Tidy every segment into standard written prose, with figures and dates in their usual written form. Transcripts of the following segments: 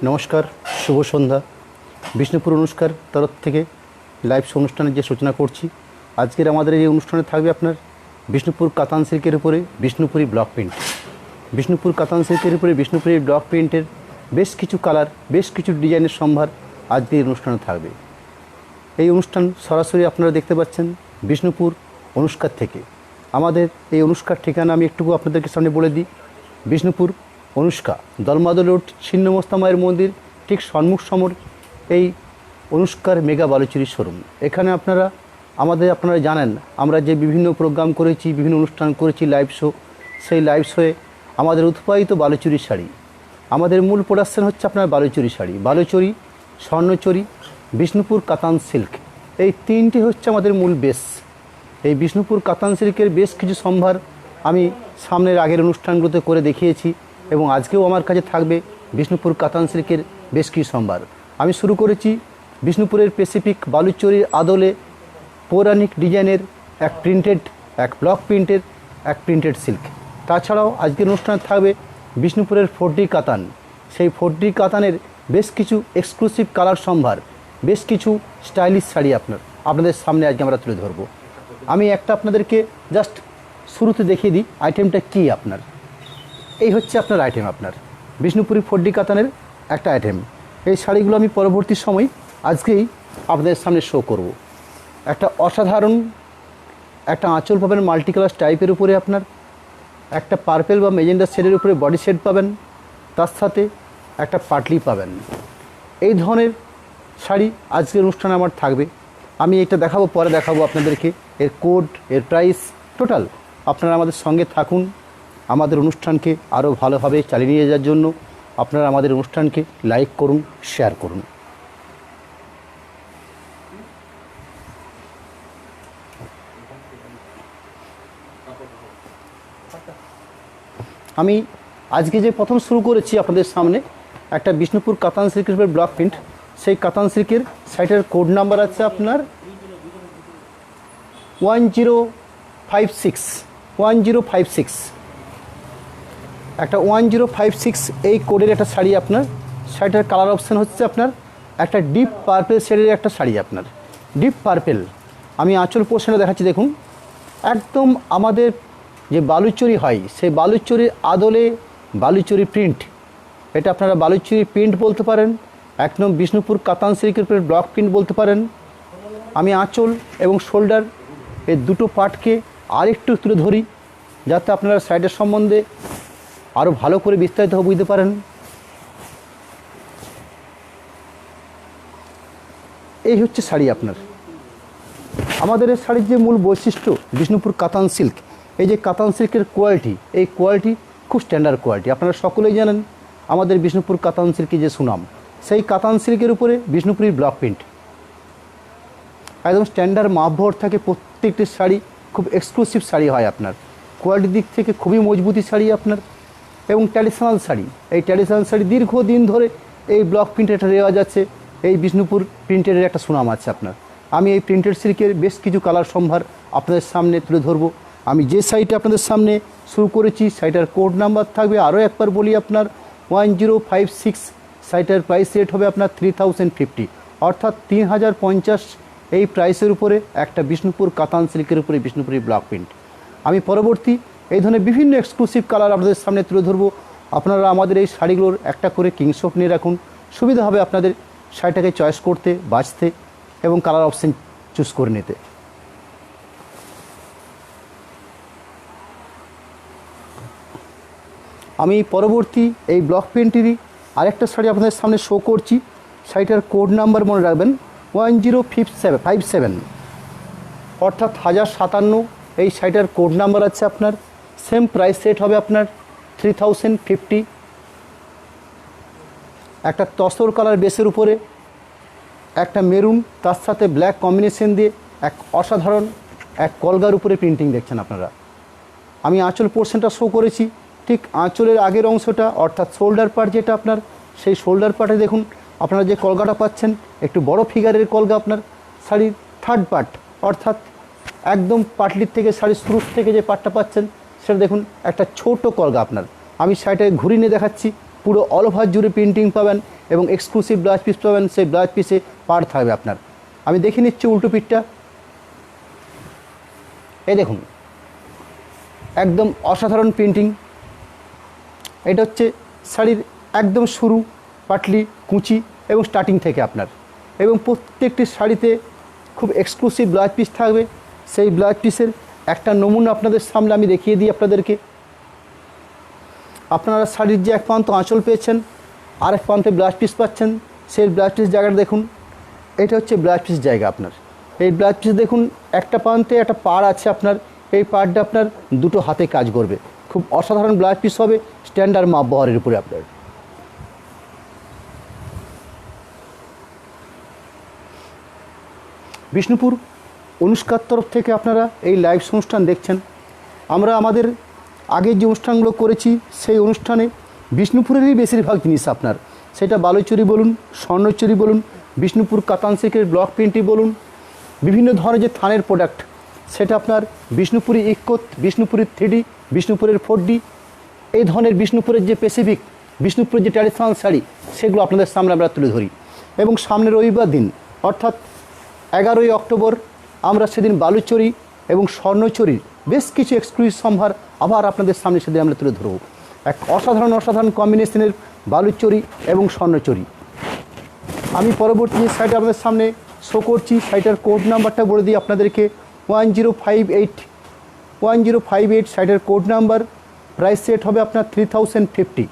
নমস্কার, শুভ সন্ধ্যা। বিষ্ণুপুর অনুষ্কার তরফ থেকে লাইভ অনুষ্ঠানের যে সূচনা করছি। আজকের আমাদের এই অনুষ্ঠানে থাকবে আপনার বিষ্ণুপুর কাতান সিল্কের উপরে বিষ্ণুপুরি ব্লক প্রিন্ট। বিষ্ণুপুর কাতান সিল্কের উপরে বিষ্ণুপুরি ব্লক প্রিন্টের বেশ কিছু কালার, বেশ কিছু ডিজাইনের সম্ভার আজকের অনুষ্ঠানে থাকবে। এই অনুষ্ঠান সরাসরি আপনারা দেখতে পাচ্ছেন বিষ্ণুপুর অনুষ্কার থেকে। আমাদের এই অনুষ্কার ঠিকানা আমি একটু আপনাদেরকে সামনে বলে দিই। বিষ্ণুপুর অনুষ্কা, দলমাদল রোড, ছিন্নমস্তা মায়ের মন্দির ঠিক সম্মুখ সমর এই অনুষ্কার মেগা বালুচুরি শোরুম। এখানে আপনারা জানেন আমরা যে বিভিন্ন প্রোগ্রাম করেছি, বিভিন্ন অনুষ্ঠান করেছি, লাইভ শো। সেই লাইভ শোয়ে আমাদের উৎপাদিত বালুচুরি শাড়ি, আমাদের মূল প্রোডাকশন হচ্ছে আপনার বালুচুরি শাড়ি, বালুচুরি, স্বর্ণচুরি, বিষ্ণুপুর কাতান সিল্ক। এই তিনটি হচ্ছে আমাদের মূল বেস। এই বিষ্ণুপুর কাতান সিল্কের বেশ কিছু সম্ভার আমি সামনের আগের অনুষ্ঠানগুলোতে করে দেখিয়েছি এবং আজকেও আমার কাছে থাকবে বিষ্ণুপুর কাতান সিল্কের বেশ কিছু সম্ভার। আমি শুরু করেছি বিষ্ণুপুরের স্পেসিফিক বালুচুরির আদলে পৌরাণিক ডিজাইনের এক প্রিন্টেড, এক ব্লক প্রিন্টের, এক প্রিন্টেড সিল্ক। তাছাড়াও আজকের অনুষ্ঠানে থাকবে বিষ্ণুপুরের 4D কাতান। সেই 4D কাতানের বেশ কিছু এক্সক্লুসিভ কালার সম্ভার, বেশ কিছু স্টাইলিশ শাড়ি আপনাদের সামনে আজকে আমরা তুলে ধরবো। আমি একটা আপনাদেরকে জাস্ট শুরুতে দেখিয়ে দিই আইটেমটা কী। এই হচ্ছে আপনার আইটেম, আপনার বিষ্ণুপুরি 4D কাতানের একটা আইটেম। এই শাড়িগুলো আমি পরবর্তী সময় আজকেই আপনাদের সামনে শো করব। একটা অসাধারণ একটা আঁচল পাবেন মাল্টি কালার টাইপের উপরে, আপনার একটা পার্পেল বা মেজেন্ডা শেডের উপরে বডি শেড পাবেন, তার সাথে একটা পাটলি পাবেন। এই ধরনের শাড়ি আজকের অনুষ্ঠানে আমার থাকবে। আমি এটা দেখাবো, পরে দেখাবো আপনাদেরকে এর কোড, এর প্রাইস, টোটাল। আপনারা আমাদের সঙ্গে থাকুন। আমাদের অনুষ্ঠানকে আরও ভালোভাবে চালিয়ে নিয়ে যাওয়ার জন্য আপনারা আমাদের অনুষ্ঠানকে লাইক করুন, শেয়ার করুন। আমি আজকে যে প্রথম শুরু করেছি আপনাদের সামনে একটা বিষ্ণুপুর কাতান সিল্কের ব্লক প্রিন্ট। সেই কাতান সিল্কের সাইটের কোড নাম্বার আছে আপনার 1056। একটা 1056 এই কোডের একটা শাড়ি আপনার। শাড়িটার কালার অপশান হচ্ছে আপনার একটা ডিপ পার্পেল শেডের একটা শাড়ি, আপনার ডিপ পার্পেল। আমি আঁচল পোর্শনে দেখাচ্ছি, দেখুন একদম আমাদের যে বালুচুরি হয় সেই বালুচুরির আদলে বালুচুরি প্রিন্ট। এটা আপনারা বালুচুরি প্রিন্ট বলতে পারেন, একদম বিষ্ণুপুর কাতান সিল্কের উপরে ব্লক প্রিন্ট বলতে পারেন। আমি আঁচল এবং শোল্ডার এই দুটো পার্টকে আরেকটু তুলে ধরি যাতে আপনারা সাইডের সম্বন্ধে আরও ভালো করে বিস্তারিতভাবে বুঝতে পারেন। এই হচ্ছে শাড়ি আপনার। আমাদের এই শাড়ির যে মূল বৈশিষ্ট্য বিষ্ণুপুর কাতান সিল্ক, এই যে কাতান সিল্কের কোয়ালিটি, এই কোয়ালিটি খুব স্ট্যান্ডার্ড কোয়ালিটি। আপনারা সকলেই জানেন আমাদের বিষ্ণুপুর কাতান সিল্কের যে সুনাম, সেই কাতান সিল্কের উপরে বিষ্ণুপুরের ব্লক প্রিন্ট একদম স্ট্যান্ডার্ড মাপভর থাকে। প্রত্যেকটি শাড়ি খুব এক্সক্লুসিভ শাড়ি হয় আপনার, কোয়ালিটির দিক থেকে খুবই মজবুতি শাড়ি আপনার এবং ট্র্যাডিশনাল শাড়ি। এই ট্র্যাডিশনাল শাড়ি দীর্ঘদিন ধরে এই ব্লক প্রিন্টের একটা রেওয়াজ আছে, এই বিষ্ণুপুর প্রিন্টের একটা সুনাম আছে আপনার। আমি এই প্রিন্টেড সিল্কের বেশ কিছু কালার সম্ভার আপনাদের সামনে তুলে ধরবো। আমি যে শাড়িটা আপনাদের সামনে শুরু করেছি শাড়িটার কোড নাম্বার থাকবে, আরও একবার বলি আপনার 1056। শাড়িটার প্রাইস রেট হবে আপনার 3050, অর্থাৎ 3050 এই প্রাইসের উপরে একটা বিষ্ণুপুর কাতান সিল্কের উপরে বিষ্ণুপুরি ব্লক প্রিন্ট। আমি পরবর্তী এই ধরনের বিভিন্ন এক্সক্লুসিভ কালার আপনাদের সামনে তুলে ধরবো। আপনারা আমাদের এই শাড়িগুলোর একটা করে কিংশপ নিয়ে রাখুন, সুবিধা হবে আপনাদের শাড়িটাকে চয়েস করতে, বাছতে এবং কালার অপশন চুজ করে নিতে। আমি পরবর্তী এই ব্লক প্রিন্টেরই আরেকটা শাড়ি আপনাদের সামনে শো করছি। শাড়িটার কোড নাম্বার মনে রাখবেন 1057, অর্থাৎ 1057। এই শাড়িটার কোড নাম্বার আছে আপনার। সেম প্রাইস রেট হবে আপনার 3050। একটা তসর কালার বেসের উপরে একটা মেরুন, তার সাথে ব্ল্যাক কম্বিনেশন দিয়ে এক অসাধারণ এক কলগার উপরে প্রিন্টিং দেখছেন আপনারা। আমি আঁচল পোর্শনটা শো করেছি, ঠিক আঁচলের আগের অংশটা অর্থাৎ শোল্ডার পার্ট যেটা আপনার, সেই শোল্ডার পার্টে দেখুন আপনারা যে কলগাটা পাচ্ছেন একটু বড় ফিগারের কলগা আপনার। শাড়ির থার্ড পার্ট অর্থাৎ একদম পাটলির থেকে শাড়ির শুরুর থেকে যে পার্টটা পাচ্ছেন সেটা দেখুন একটা ছোট কলগা আপনার। আমি শাড়িটাকে ঘুরিয়ে নিয়ে দেখাচ্ছি পুরো অল ওভার জুড়ে প্রিন্টিং পাবেন এবং এক্সক্লুসিভ ব্লাউজ পিস পাবেন। সেই ব্লাউজ পিসে পাড় থাকবে আপনার। আমি দেখে নিচ্ছি উল্টো পিঠটা। এই দেখুন, একদম অসাধারণ প্রিন্টিং। এটা হচ্ছে শাড়ির একদম শুরু, পাটলি, কুচি এবং স্টার্টিং থেকে আপনার, এবং প্রত্যেকটি শাড়িতে খুব এক্সক্লুসিভ ব্লাউজ পিস থাকবে। সেই ব্লাউজ পিসের একটা নমুনা আপনাদের সামনে আমি দেখিয়ে দিই আপনাদেরকে। আপনারা শাড়ির যে এক প্রান্ত আঁচল পেয়েছেন, আর এক প্রান্তে ব্লাউজ পিস পাচ্ছেন। সেই ব্লাউজ পিস জায়গাটা দেখুন, এটা হচ্ছে ব্লাউজ পিস জায়গা আপনার। এই ব্লাউজ পিস দেখুন, একটা প্রান্তে একটা পাড় আছে আপনার। এই পাড়টা আপনার দুটো হাতে কাজ করবে। খুব অসাধারণ ব্লাউজ পিস হবে, স্ট্যান্ডার্ড মাপ বহরের উপরে আপনার। বিষ্ণুপুর অনুষ্কার তরফ থেকে আপনারা এই লাইভ অনুষ্ঠান দেখছেন। আমরা আমাদের আগের যে অনুষ্ঠানগুলো করেছি সেই অনুষ্ঠানে বিষ্ণুপুরেরই বেশিরভাগ জিনিস আপনার, সেটা বালুচুরি বলুন, স্বর্ণচুরি বলুন, বিষ্ণুপুর কাতান সিল্কের ব্লক প্রিন্টই বলুন, বিভিন্ন ধরনের যে থানের প্রোডাক্ট, সেটা আপনার বিষ্ণুপুরি ইক্কত, বিষ্ণুপুরি 3D, বিষ্ণুপুরের 4D, এই ধরনের বিষ্ণুপুরের যে স্পেসিফিক বিষ্ণুপুরের যে ট্র্যাডিশনাল শাড়ি, সেগুলো আপনাদের সামনে আমরা তুলে ধরি। এবং সামনের রবিবার দিন অর্থাৎ 11ই অক্টোবর আমরা সেদিন বালুচরি এবং স্বর্ণচুরির বেশ কিছু এক্সক্লুসিভ সম্ভার আবার আপনাদের সামনে সেদিন আমরা তুলে ধরব। এক অসাধারণ কম্বিনেশনের বালুচরি এবং স্বর্ণচুরি। আমি পরবর্তী যে শাড়িটা আপনাদের সামনে শো করছি, শাড়িটার কোড নাম্বারটা বলে দিই আপনাদেরকে, 1058 শাড়িটার কোড নাম্বার। প্রাইস সেট হবে আপনার 3050।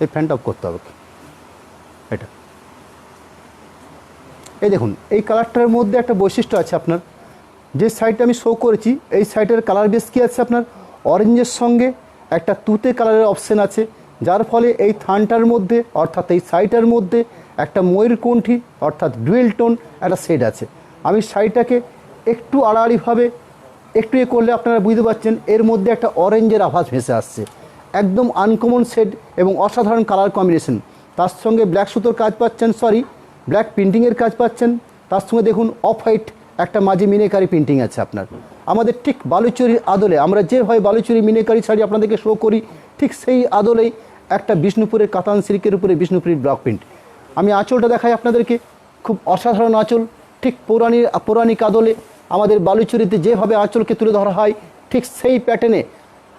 এই ফ্যানটা অফ করতে হবে এটা। এই দেখুন, এই কালারটার মধ্যে একটা বৈশিষ্ট্য আছে আপনার। যে শাড়িটা আমি শো করেছি এই শাড়িটার কালার বেশ কী আছে আপনার, অরেঞ্জের সঙ্গে একটা তুতে কালারের অপশান আছে, যার ফলে এই থানটার মধ্যে অর্থাৎ এই শাড়িটার মধ্যে একটা ময়ূরকণ্ঠী অর্থাৎ ডুয়েল টোন একটা শেড আছে। আমি শাড়িটাকে একটু আড়াআড়িভাবে একটু করলে আপনারা বুঝতে পারছেন এর মধ্যে একটা অরেঞ্জের আভাস ভেসে আসছে। একদম আনকমন শেড এবং অসাধারণ কালার কম্বিনেশন। তার সঙ্গে ব্ল্যাক সুতোর কাজ পাচ্ছেন, ব্ল্যাক প্রিন্টিংয়ের কাজ পাচ্ছেন। তার সঙ্গে দেখুন অফ হোয়াইট একটা মাঝে মিনেকারি প্রিন্টিং আছে আপনার। আমাদের ঠিক বালুচরির আদলে আমরা যেভাবে বালুচরি মিনেকারি শাড়ি আপনাদেরকে শো করি, ঠিক সেই আদলেই একটা বিষ্ণুপুরের কাতান সিল্কের উপরে বিষ্ণুপুরের ব্লক প্রিন্ট। আমি আঁচলটা দেখাই আপনাদেরকে, খুব অসাধারণ আঁচল। ঠিক পৌরাণিক আদলে আমাদের বালুচরিতে যেভাবে আঁচলকে তুলে ধরা হয়, ঠিক সেই প্যাটার্নে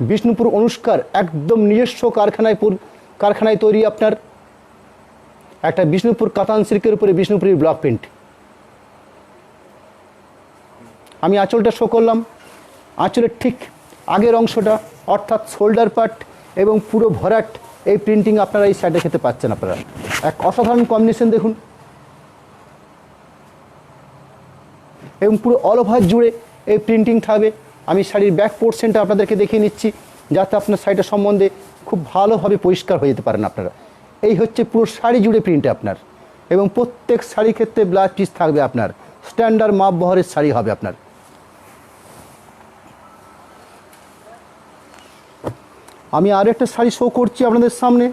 বিষ্ণুপুর অনুষ্কার একদম নিজস্ব কারখানায় তৈরি আপনার একটা বিষ্ণুপুর কাতান সিল্কের উপরে বিষ্ণুপুরের ব্লক প্রিন্ট। আমি আঁচলটা শো করলাম। আঁচলের ঠিক আগের অংশটা অর্থাৎ শোল্ডার পার্ট এবং পুরো ভরাট এই প্রিন্টিং আপনারা এই শাড়িটা খেতে পাচ্ছেন। আপনারা এক অসাধারণ কম্বিনেশন দেখুন, এবং পুরো অল ওভার জুড়ে এই প্রিন্টিং থাকবে। আমি শাড়ির ব্যাক পোর্শনটা আপনাদেরকে দেখিয়ে নিচ্ছি, যাতে আপনার শাড়িটা সম্বন্ধে খুব ভালোভাবে পরিষ্কার হয়ে যেতে পারেন আপনারা। এই হচ্ছে পুরো শাড়ি জুড়ে প্রিন্ট আপনার, এবং প্রত্যেক শাড়ির ক্ষেত্রে ব্লাউজ পিস থাকবে আপনার, স্ট্যান্ডার্ড মাপ বহরের শাড়ি হবে আপনার। আমি আর একটা শাড়ি শো করছি আপনাদের সামনে।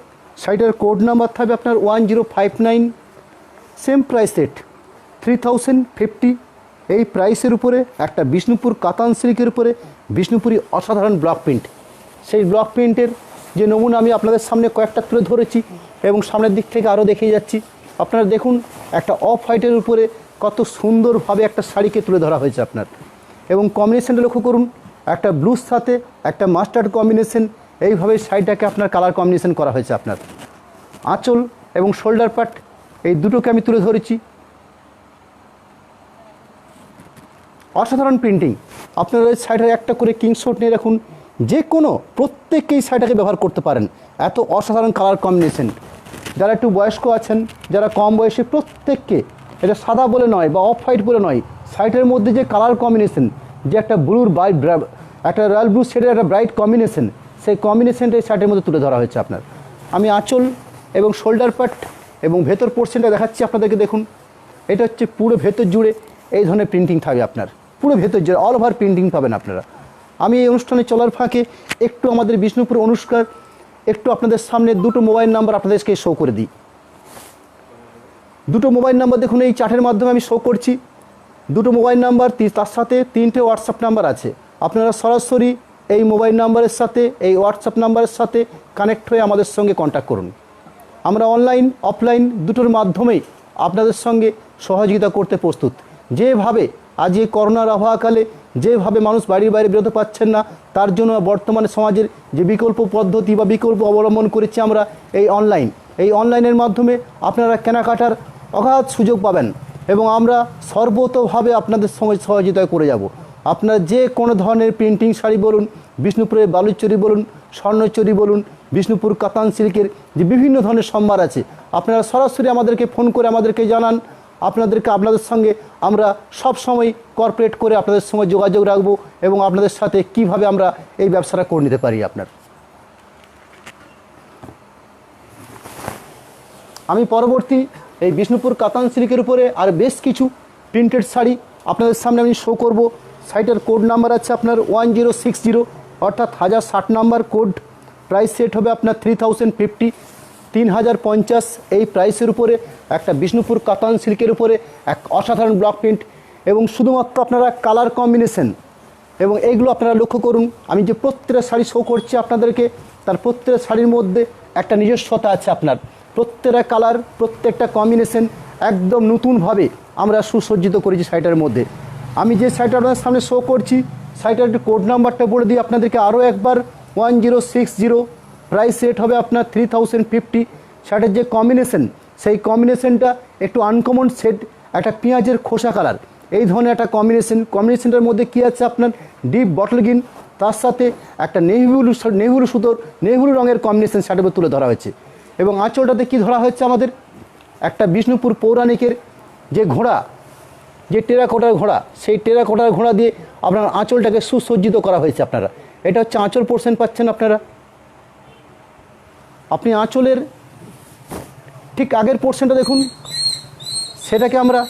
শাড়িটার কোড নাম্বার থাকবে আপনার 1059। Same price set 3050। এই প্রাইসের উপরে একটা বিষ্ণুপুর কাতান সিল্কের উপরে বিষ্ণুপুরি অসাধারণ ব্লক প্রিন্ট। সেই ব্লক প্রিন্টের যে নমুনা আমি আপনাদের সামনে কয়েকটা তুলে ধরেছি, এবং সামনের দিক থেকে আরও দেখিয়ে যাচ্ছি। আপনারা দেখুন একটা অফ হোয়াইটের উপরে কত সুন্দরভাবে একটা শাড়িকে তুলে ধরা হয়েছে আপনার, এবং কম্বিনেশনটা লক্ষ্য করুন, একটা ব্লুর সাথে একটা মাস্টার্ড কম্বিনেশন। এইভাবে শাড়িটাকে আপনার কালার কম্বিনেশন করা হয়েছে আপনার। আঁচল এবং শোল্ডার পার্ট এই দুটোকে আমি তুলে ধরেছি। অসাধারণ প্রিন্টিং। আপনারা এই শাড়িটার একটা করে কিংশট নিয়ে রাখুন, যে কোনো প্রত্যেককেই শাড়িটাকে ব্যবহার করতে পারেন। এত অসাধারণ কালার কম্বিনেশন। যারা একটু বয়স্ক আছেন, যারা কম বয়সী, প্রত্যেককে, এটা সাদা বলে নয় বা অফ হোয়াইট বলে নয়, শাড়িটার মধ্যে যে কালার কম্বিনেশন, যে একটা ব্লুর একটা রয়্যাল ব্লু শেডের একটা ব্রাইট কম্বিনেশন, সেই কম্বিনেশনটা এই শার্টের মধ্যে তুলে ধরা হয়েছে আপনার। আমি আঁচল এবং শোল্ডার পার্ট এবং ভেতর পোর্শনটা দেখাচ্ছি আপনাদেরকে। দেখুন, এটা হচ্ছে পুরো ভেতর জুড়ে এই ধরনের প্রিন্টিং থাকবে আপনার, পুরো ভেতর জুড়ে অল ওভার প্রিন্টিং পাবেন আপনারা। আমি এই অনুষ্ঠানে চলার ফাঁকে একটু আমাদের বিষ্ণুপুর অনুষ্কার একটু আপনাদের সামনে দুটো মোবাইল নাম্বার আপনাদেরকে শো করে দিই। দুটো মোবাইল নাম্বার দেখুন, এই চার্টের মাধ্যমে আমি শো করছি। দুটো মোবাইল নাম্বার, তার সাথে 3টে হোয়াটসঅ্যাপ নাম্বার আছে। আপনারা সরাসরি এই মোবাইল নাম্বারের সাথে, এই হোয়াটসঅ্যাপ নাম্বারের সাথে কানেক্ট হয়ে আমাদের সঙ্গে কন্ট্যাক্ট করুন। আমরা অনলাইন অফলাইন দুটোর মাধ্যমেই আপনাদের সঙ্গে সহযোগিতা করতে প্রস্তুত। যেভাবে আজ এই করোনার আবহাওয়াকালে যেভাবে মানুষ বাড়ির বাইরে বেরোতে পারছেন না, তার জন্য বর্তমানে সমাজের যে বিকল্প পদ্ধতি বা বিকল্প অবলম্বন করেছি আমরা এই অনলাইনের মাধ্যমে আপনারা কেনাকাটার অগাধ সুযোগ পাবেন এবং আমরা সর্বতোভাবে আপনাদের সঙ্গে সহযোগিতা করে যাব। আপনারা যে কোনো ধরনের প্রিন্টিং শাড়ি বলুন, বিষ্ণুপুরের বালুচরি বলুন, স্বর্ণচরি বলুন, বিষ্ণুপুর কাতান সিল্কের যে বিভিন্ন ধরনের সম্ভার আছে, আপনারা সরাসরি আমাদেরকে ফোন করে আমাদেরকে জানান। আপনাদের সঙ্গে আমরা সব সময় কর্পোরেট করে আপনাদের সঙ্গে যোগাযোগ রাখব এবং আপনাদের সাথে কিভাবে আমরা এই ব্যবসাটা করে নিতে পারি। আমি পরবর্তী এই বিষ্ণুপুর কাতান সিল্কের উপরে আর বেশ কিছু প্রিন্টেড শাড়ি আপনাদের সামনে আমি শো করব। সাইটের কোড নাম্বার আছে আপনার 1060, অর্থাৎ 1060 নাম্বার কোড। প্রাইস সেট হবে আপনার 3050, 3050। এই প্রাইসের উপরে একটা বিষ্ণুপুর কাতান সিল্কের উপরে এক অসাধারণ ব্লক প্রিন্ট এবং শুধুমাত্র আপনারা কালার কম্বিনেশন এবং এইগুলো আপনারা লক্ষ্য করুন। আমি যে প্রত্যেকটা শাড়ি শো করছি আপনাদেরকে, তার প্রত্যেকটা শাড়ির মধ্যে একটা নিজস্বতা আছে। আপনার প্রত্যেকটা কালার, প্রত্যেকটা কম্বিনেশন একদম নতুনভাবে আমরা সুসজ্জিত করেছি শাড়িটার মধ্যে। আমি যে শাড়িটা আপনাদের সামনে শো করছি, শাড়িটার একটু কোড নাম্বারটা বলে দিই আপনাদেরকে আরও একবার, 1060। প্রাইস রেট হবে আপনার 3050। শার্টের যে কম্বিনেশন, সেই কম্বিনেশনটা একটু আনকমন শেড, একটা পেঁয়াজের খোসা কালার, এই ধরনের একটা কম্বিনেশনটার মধ্যে কী আছে আপনার ডিপ বটল গ্রিন, তার সাথে একটা নেভি ব্লু রঙের কম্বিনেশন শার্টের উপর তুলে ধরা হয়েছে। এবং আঁচলটাতে কী ধরা হচ্ছে আমাদের একটা বিষ্ণুপুর পৌরাণিকের যে ঘোড়া, যে টেরাকোটার ঘোড়া, সেই টেরাকোটার ঘোড়া দিয়ে আপনার আঁচলটাকে সুসজ্জিত করা হয়েছে। আপনারা এটা হচ্ছে আঁচল পোর্শন পাচ্ছেন। আপনি আঁচলের ঠিক আগের পোর্শনটা দেখুন, সেটাকে আমরা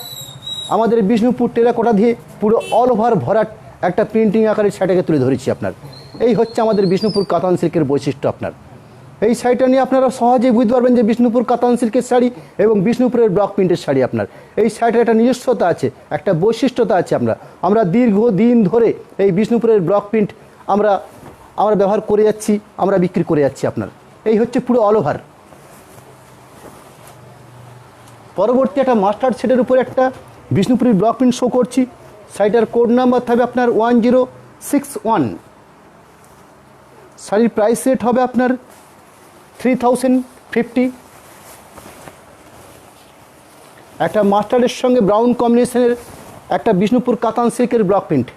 আমাদের বিষ্ণুপুর টেরাকোটা দিয়ে পুরো অল ওভার ভরাট একটা প্রিন্টিং আকারে শাড়িটাকে তুলে ধরেছি। এই হচ্ছে আমাদের বিষ্ণুপুর কাতান সিল্কের বৈশিষ্ট্য। এই শাড়িটা নিয়ে আপনারা সহজেই বুঝতে পারবেন যে বিষ্ণুপুর কাতান সিল্কের শাড়ি এবং বিষ্ণুপুরের ব্লক প্রিন্টের শাড়ি। এই শাড়িটার একটা নিজস্বতা আছে, একটা বৈশিষ্ট্যতা আছে। আমরা দীর্ঘদিন ধরে এই বিষ্ণুপুরের ব্লক প্রিন্ট আমরা ব্যবহার করে যাচ্ছি, আমরা বিক্রি করে যাচ্ছি। এই হচ্ছে পুরো অল ওভার। পরবর্তী একটা মাস্টার্ড শেডের উপরে একটা বিষ্ণুপুরের ব্লক প্রিন্ট শো করছি। শাড়িটার কোড নাম্বার থাকবে আপনার 1061। শাড়ির প্রাইস রেট হবে আপনার 3050। একটা মাস্টার্ডের সঙ্গে ব্রাউন কম্বিনেশনের একটা বিষ্ণুপুর কাতান সিল্কের ব্লক প্রিন্ট।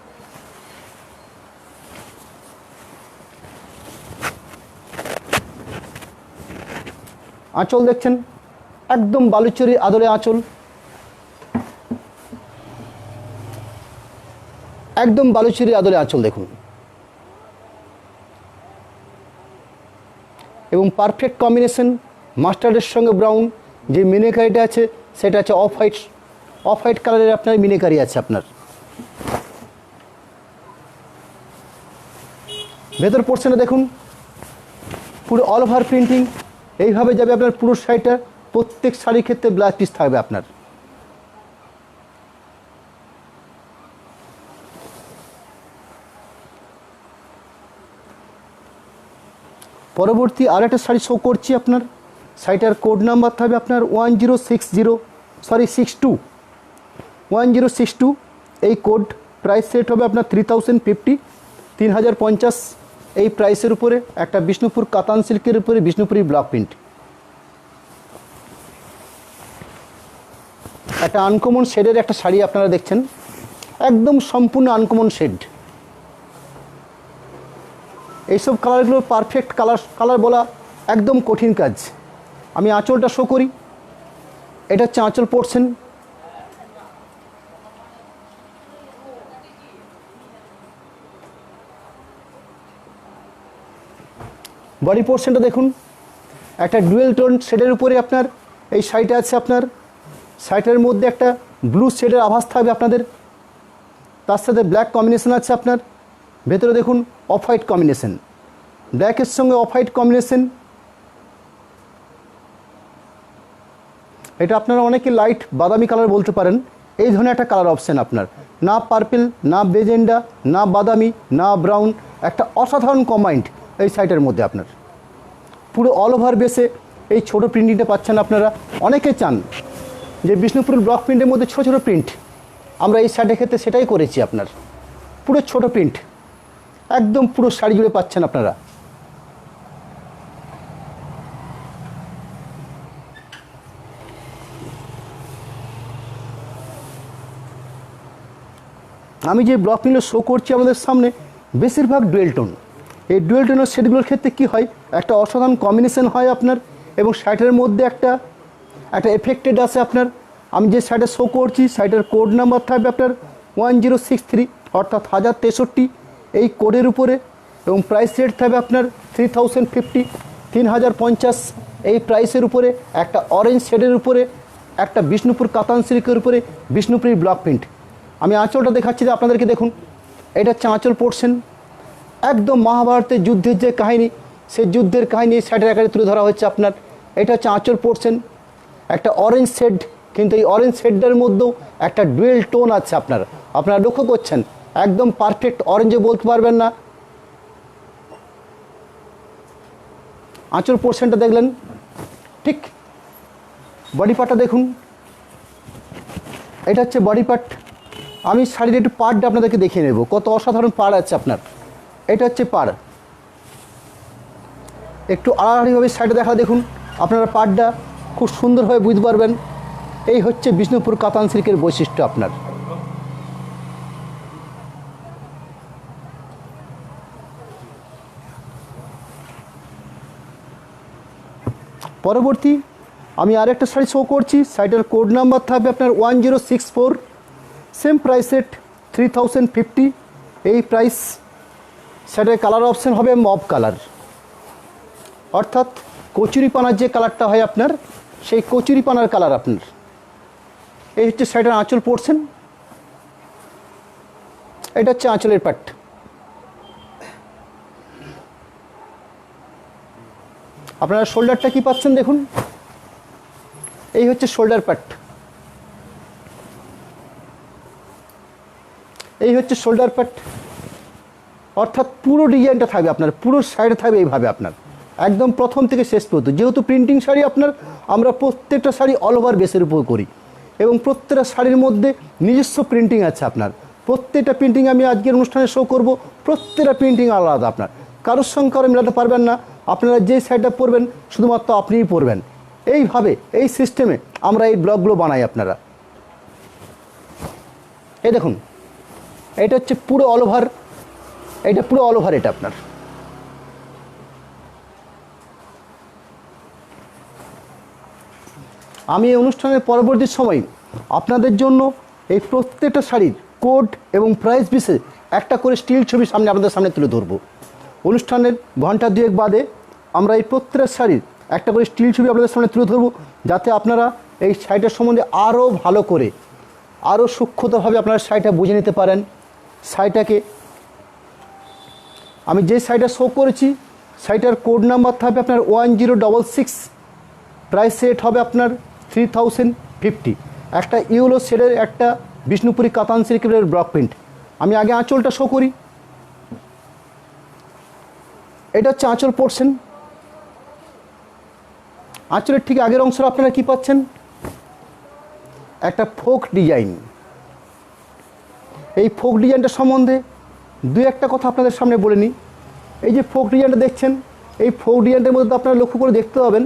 আঁচল দেখছেন একদম বালুচরি আদলে আঁচল, একদম বালুচরি আদলে আঁচল দেখুন। এবং পারফেক্ট কম্বিনেশন মাস্টার্ডের সঙ্গে ব্রাউন যে মিনেকারিটা আছে সেটা আছে অফ হোয়াইট কালারের আপনার মিনেকারি আছে। ভেতর পোর্শনে দেখুন পুরো অল ওভার প্রিন্টিং এইভাবে যাবে আপনার পুরো শাড়িটা। প্রত্যেক শাড়ির ক্ষেত্রে ব্লাউজ পিস থাকবে আপনার। পরবর্তী আরেকটা শাড়ি শো করছি আপনার। শাড়িটার কোড নাম্বার থাকবে আপনার 1062। এই কোড। প্রাইস সেট হবে আপনার 3050, 3050। এই প্রাইসের উপরে একটা বিষ্ণুপুর কাতান সিল্কের উপরে বিষ্ণুপুরি ব্লক প্রিন্ট, একটা আনকমন শেডের একটা শাড়ি আপনারা দেখছেন, একদম সম্পূর্ণ আনকমন শেড। এইসব কালারগুলো পারফেক্ট কালার বলা একদম কঠিন কাজ। আমি আঁচলটা শো করি, এটা হচ্ছে আঁচল পোর্শন। বডি পোর্শনটা দেখুন একটা ডুয়েল টোন শেডের উপরে আপনার এই শাড়িটা আছে। শাড়িটার মধ্যে একটা ব্লু শেডের আভাস থাকবে আপনাদের, তার সাথে ব্ল্যাক কম্বিনেশন আছে। ভেতরে দেখুন অফ হোয়াইট কম্বিনেশন, ব্ল্যাকের সঙ্গে অফ হোয়াইট কম্বিনেশন। এটা আপনারা অনেকে লাইট বাদামি কালার বলতে পারেন। এই ধরনের একটা কালার অপশান আপনার, না পার্পেল, না বেজেন্ডা, না বাদামি, না ব্রাউন, একটা অসাধারণ কম্বাইন্ড এই শাড়িটার মধ্যে আপনার। পুরো অল ওভার বেসে এই ছোটো প্রিন্টিংটা পাচ্ছেন আপনারা। অনেকে চান যে বিষ্ণুপুর ব্লক প্রিন্টের মধ্যে ছোটো ছোটো প্রিন্ট, আমরা এই শাড়ির ক্ষেত্রে সেটাই করেছি আপনার। পুরো ছোটো প্রিন্ট একদম পুরো শাড়ি জুড়ে পাচ্ছেন আপনারা। আমি যে ব্লক প্রিন্টগুলো শো করছি আমাদের সামনে বেশিরভাগ ডুয়েল টোন। এই ডুয়েল টোনের শেডগুলোর ক্ষেত্রে কী হয়, একটা অসাধারণ কম্বিনেশন হয় আপনার, এবং শাড়িটার মধ্যে একটা এফেক্টেড আছে আপনার। আমি যে শাড়িটা শো করছি শাড়িটার কোড নাম্বার থাকবে আপনার 1063, অর্থাৎ 1063 এই কোডের উপরে, এবং প্রাইস রেট থাকবে আপনার 3050, 3050 এই প্রাইসের উপরে, একটা অরেঞ্জ শেডের উপরে, একটা বিষ্ণুপুর কাতান সিল্কের উপরে বিষ্ণুপুরি ব্লক প্রিন্ট। আমি আঁচলটা দেখাচ্ছি যে আপনাদেরকে, দেখুন এটা হচ্ছে আঁচল পোর্শন। একদম মহাভারতের যুদ্ধের যে কাহিনী, সেই যুদ্ধের কাহিনী এই শাড়ির আকারে তুলে ধরা হচ্ছে আপনার। এটা হচ্ছে আঁচল পোর্শন, একটা অরেঞ্জ শেড, কিন্তু এই অরেঞ্জ শেডটার মধ্যেও একটা ডুয়েল টোন আছে আপনারা লক্ষ্য করছেন। একদম পারফেক্ট অরেঞ্জে বলতে পারবেন না। আঁচল পোর্শনটা দেখলেন, ঠিক বডি পার্টটা দেখুন, এটা হচ্ছে বডি পার্ট। আমি শাড়ির একটু পাড়টা আপনাদেরকে দেখিয়ে নেব, কত অসাধারণ পাড় আছে আপনার। এটা হচ্ছে পাড়, একটু আড়াআড়িভাবে শাড়িটা দেখা দেখুন, আপনারা পাড়টা খুব সুন্দরভাবে বুঝতে পারবেন। এই হচ্ছে বিষ্ণুপুর কাতান সিল্কের বৈশিষ্ট্য আপনার। পরবর্তী আমি আরেকটা শাড়ি শো করছি, শাড়িটার কোড নাম্বার থাকবে আপনার 1064, সেম প্রাইস রেট 3050 এই প্রাইস। শাড়ির কালার অপশান হবে মব কালার, অর্থাৎ কচুরিপানার যে কালারটা হয় আপনার, সেই কচুরিপানার কালার আপনার। এই হচ্ছে শাড়িটার আঁচল পোর্শন, এটা হচ্ছে আঁচলের পাট। আপনারা শোল্ডারটা কি পাচ্ছেন দেখুন, এই হচ্ছে শোল্ডার পাট, এই হচ্ছে শোল্ডার পাট, অর্থাৎ পুরো ডিজাইনটা থাকবে আপনার, পুরো শাড়িটা থাকবে এইভাবে আপনার, একদম প্রথম থেকে শেষ পর্যন্ত। যেহেতু প্রিন্টিং শাড়ি আপনার, আমরা প্রত্যেকটা শাড়ি অল ওভার বেসের উপর করি, এবং প্রত্যেকটা শাড়ির মধ্যে নিজস্ব প্রিন্টিং আছে আপনার। প্রত্যেকটা প্রিন্টিং আমি আজকের অনুষ্ঠানে শো করব, প্রত্যেকটা প্রিন্টিং আলাদা আপনার, কারোর সঙ্গে কারো মেলাতে পারবেন না। আপনারা যেই শাড়িটা পরবেন শুধুমাত্র আপনিই পরবেন। এইভাবে এই সিস্টেমে আমরা এই ব্লগগুলো বানাই আপনারা। এই দেখুন, এটা হচ্ছে পুরো অল ওভার, এটা পুরো অল ওভার এটা আপনার। আমি এই অনুষ্ঠানের পরবর্তী সময় আপনাদের জন্য এই প্রত্যেকটা শাড়ির কোড এবং প্রাইস বিষয়ে একটা করে স্টিল ছবি সামনে আপনাদের সামনে তুলে ধরবো। অনুষ্ঠানের ঘন্টা দুয়েক বাদে আমরা এই প্রত্যেকটা শাড়ির একটা করে স্টিল ছবি আপনাদের সামনে তুলে ধরবো, যাতে আপনারা এই শাড়িটার সম্বন্ধে আরও ভালো করে, আরও সূক্ষ্মভাবে আপনারা শাড়িটা বুঝে নিতে পারেন। শাড়িটাকে আমি যে শাড়িটা শো করেছি, শাড়িটার কোড নাম্বার থাকবে আপনার 1066, প্রাইস রেট হবে আপনার 3050। একটা ইয়েলো শেডের একটা বিষ্ণুপুরি কাতান সিল্কের ব্লক প্রিন্ট। আমি আগে আঁচলটা শো করি, এটা হচ্ছে আঁচল পোর্শন। আঁচলের ঠিক আগের অংশটা আপনারা কি পাচ্ছেন, একটা ফোক ডিজাইন। এই ফোক ডিজাইনটা সম্বন্ধে দু একটা কথা আপনাদের সামনে বলে নিই। এই যে ফোক ডিজাইনটা দেখছেন, এই ফোক ডিজাইনটার মধ্যে আপনারা লক্ষ্য করে দেখতে পাবেন,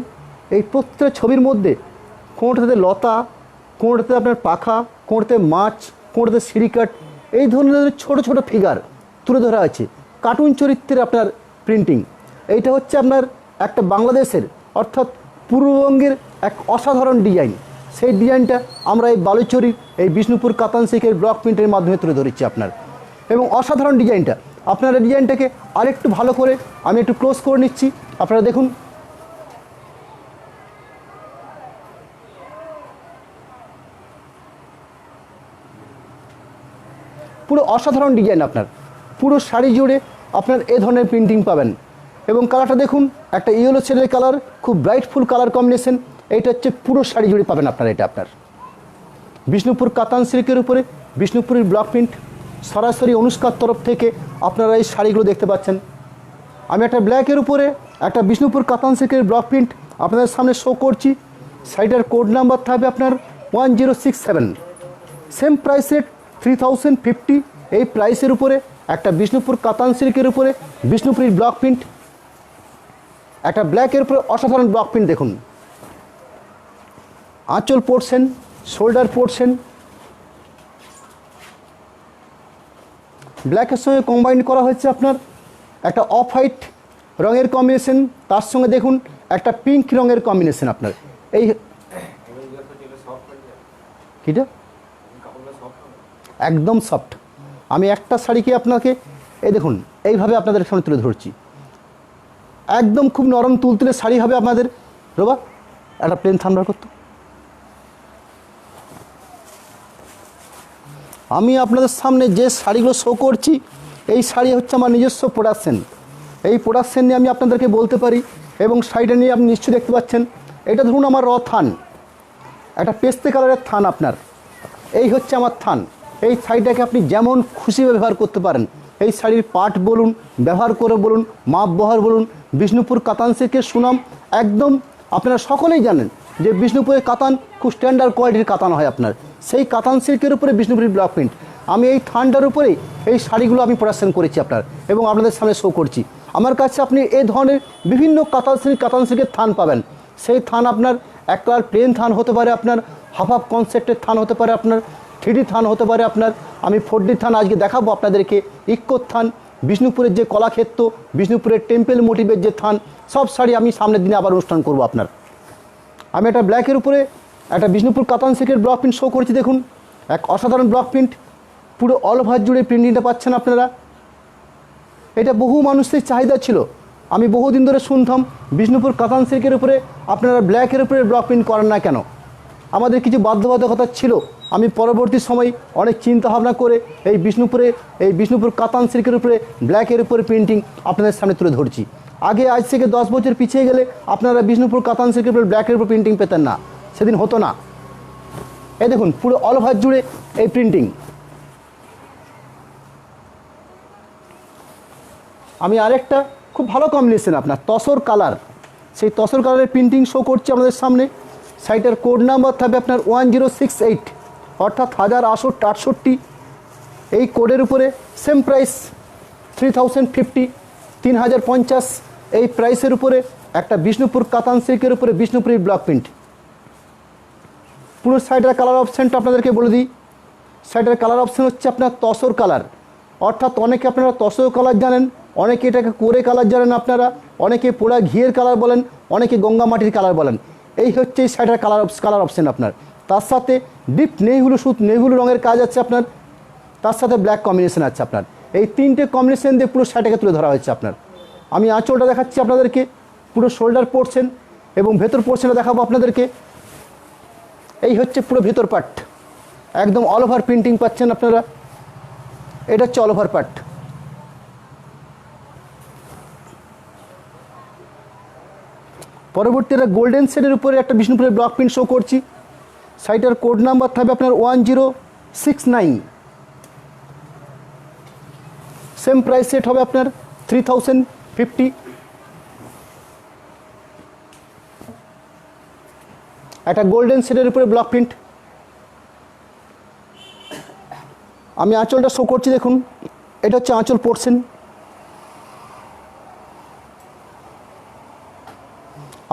এই প্রত্যেকটা ছবির মধ্যে কোনোটাতে লতা, কোনোটাতে আপনার পাখা, কোনোটাতে মাছ, কোনোটাতে সিঁড়িকাট, এই ধরনের ছোটো ছোটো ফিগার তুলে ধরা আছে, কার্টুন চরিত্রের আপনার প্রিন্টিং। এইটা হচ্ছে আপনার একটা বাংলাদেশের, অর্থাৎ পূর্ববঙ্গের এক অসাধারণ ডিজাইন। সেই ডিজাইনটা আমরা এই বালুচরির এই বিষ্ণুপুর কাতান সিল্কের ব্লক প্রিন্টের মাধ্যমে তুলে ধরেছি আপনার। এবং অসাধারণ ডিজাইনটা, আপনারা ডিজাইনটাকে আরেকটু ভালো করে আমি একটু ক্লোজ করে নিচ্ছি, আপনারা দেখুন। পুরো অসাধারণ ডিজাইন আপনার, পুরো শাড়ি জুড়ে আপনার এই ধরনের প্রিন্টিং পাবেন। এবং কালারটা দেখুন, একটা ইয়েলো শেডের কালার, খুব ব্রাইটফুল কালার কম্বিনেশন। এইটা হচ্ছে পুরো শাড়ি জুড়ে পাবেন আপনারা, এটা আপনার বিষ্ণুপুর কাতান সিল্কের উপরে বিষ্ণুপুরের ব্লক প্রিন্ট সরাসরি অনুষ্কার তরফ থেকে আপনারা এই শাড়িগুলো দেখতে পাচ্ছেন। আমি একটা ব্ল্যাকের উপরে একটা বিষ্ণুপুর কাতান সিল্কের ব্লক প্রিন্ট আপনাদের সামনে শো করছি। শাড়িটার কোড নাম্বার থাকবে আপনার 1067। Same price rate 3050। এই প্রাইসের উপরে একটা বিষ্ণুপুর কাতান সিল্কের উপরে বিষ্ণুপুরের ব্লক প্রিন্ট, একটা ব্ল্যাকের উপরে অসাধারণ ব্লক প্রিন্ট দেখুন। আঁচল পোর্শন, শোল্ডার পোর্শন ব্ল্যাকের সঙ্গে কম্বাইন করা হয়েছে আপনার একটা অফ হোয়াইট রঙের কম্বিনেশন, তার সঙ্গে দেখুন একটা পিঙ্ক রঙের কম্বিনেশন আপনার। এই কিটা একদম সফট। আমি একটা শাড়িকে আপনাকে এই দেখুন এইভাবে আপনাদের সামনে তুলে ধরছি, একদম খুব নরম তুলতুলে শাড়ি হবে আপনাদের। রোবা একটা প্লেন থাম্বার করতো। আমি আপনাদের সামনে যে শাড়িগুলো শো করছি এই শাড়ি হচ্ছে আমার নিজস্ব প্রোডাকশন। এই প্রোডাকশন নিয়ে আমি আপনাদেরকে বলতে পারি এবং শাড়িটা নিয়ে আপনি নিশ্চয়ই দেখতে পাচ্ছেন। এটা ধরুন আমার থান, একটা পেস্তে কালারের থান আপনার। এই হচ্ছে আমার থান। এই শাড়িটাকে আপনি যেমন খুশি ব্যবহার করতে পারেন। এই শাড়ির পাট বলুন, ব্যবহার করে বলুন, মাপ বহার বলুন, বিষ্ণুপুর কাতান সিল্কের সুনাম একদম আপনারা সকলেই জানেন যে বিষ্ণুপুরের কাতান খুব স্ট্যান্ডার্ড কোয়ালিটির কাতান হয় আপনার। সেই কাতান সিল্কের উপরে বিষ্ণুপুরের ব্লক প্রিন্ট। আমি এই থানটার উপরেই এই শাড়িগুলো আমি প্রোডাকশন করেছি আপনার এবং আপনাদের সামনে শো করছি। আমার কাছে আপনি এই ধরনের বিভিন্ন কাতান সিল্কের থান পাবেন। সেই থান আপনার এক কালার প্লেন থান হতে পারে, আপনার হাফ হাফ কনসেপ্টের থান হতে পারে, আপনার 3D থান হতে পারে আপনার। আমি 4D থান আজকে দেখাবো আপনাদেরকে। ইক্কোর থান, বিষ্ণুপুরের যে কলাক্ষেত্র, বিষ্ণুপুরের টেম্পেল মোটিভের যে থান, সব শাড়ি আমি সামনের দিনে আবার অনুষ্ঠান করব আপনার। আমি একটা ব্ল্যাকের উপরে একটা বিষ্ণুপুর কাতান সিল্কের ব্লক প্রিন্ট শো করছি দেখুন। এক অসাধারণ ব্লক প্রিন্ট, পুরো অল ওভার জুড়ে প্রিন্টিংটা পাচ্ছেন আপনারা। এটা বহু মানুষের চাহিদা ছিল। আমি বহুদিন ধরে শুনতাম বিষ্ণুপুর কাতান সিল্কের উপরে আপনারা ব্ল্যাকের উপরে ব্লক প্রিন্ট করেন না কেন। আমাদের কিছু বাধ্যবাধকতা ছিল। আমি পরবর্তী সময় অনেক চিন্তা ভাবনা করে এই বিষ্ণুপুর কাতান সিল্কের উপরে ব্ল্যাকের উপরে প্রিন্টিং আপনাদের সামনে তুলে ধরছি। আগে আজ থেকে 10 বছর পিছিয়ে গেলে আপনারা বিষ্ণুপুর কাতান সিল্কের উপরে ব্ল্যাকের উপর প্রিন্টিং পেতেন না, সেদিন হতো না। এই দেখুন পুরো অল ওভার জুড়ে এই প্রিন্টিং। আমি আরেকটা খুব ভালো কম্বিনেশন আপনার তসর কালার, সেই তসর কালারের প্রিন্টিং শো করছি আপনাদের সামনে। শাড়িটার কোড নাম্বার থাকবে আপনার 1068, অর্থাৎ 1068। এই কোডের উপরে সেম প্রাইস 3050, 3050। এই প্রাইসের উপরে একটা বিষ্ণুপুর কাতান সিল্কের উপরে বিষ্ণুপুরের ব্লক প্রিন্ট। পুরো শাড়িটার কালার অপশানটা আপনাদেরকে বলে দিই। শাড়িটার কালার অপশান হচ্ছে আপনার তসর কালার, অর্থাৎ অনেকে আপনারা তসর কালার জানেন, অনেকে এটাকে কোরে কালার জানেন আপনারা, অনেকে পোড়া ঘিয়ের কালার বলেন, অনেকে গঙ্গা মাটির কালার বলেন। এই হচ্ছে এই শাড়িটার কালার অপশান আপনার। তার সাথে ডিপ নেভি রঙের কাজ আছে আপনার, তার সাথে ব্ল্যাক কম্বিনেশন আছে আপনার। এই তিনটে কম্বিনেশন দিয়ে পুরো শাড়িটাকে তুলে ধরা হয়েছে আপনার। আমি আঁচলটা দেখাচ্ছি আপনাদেরকে, পুরো শোল্ডার পোর্শন এবং ভেতর পোর্শনটা দেখাবো আপনাদেরকে। এই হচ্ছে পুরো ভেতর পার্ট, একদম অল ওভার প্রিন্টিং পাচ্ছেন আপনারা। এটা হচ্ছে অল ওভার পার্ট। পরবর্তী একটা গোল্ডেন শেডের উপরে একটা বিষ্ণুপুরের ব্লক প্রিন্ট শো করছি। শাড়িটার কোড নাম্বার থাকবে আপনার 1069। সেম প্রাইস সেট হবে আপনার 3050। একটা গোল্ডেন শেডের উপরে ব্লক প্রিন্ট। আমি আঁচলটা শো করছি দেখুন, এটা হচ্ছে আঁচল পোর্শন।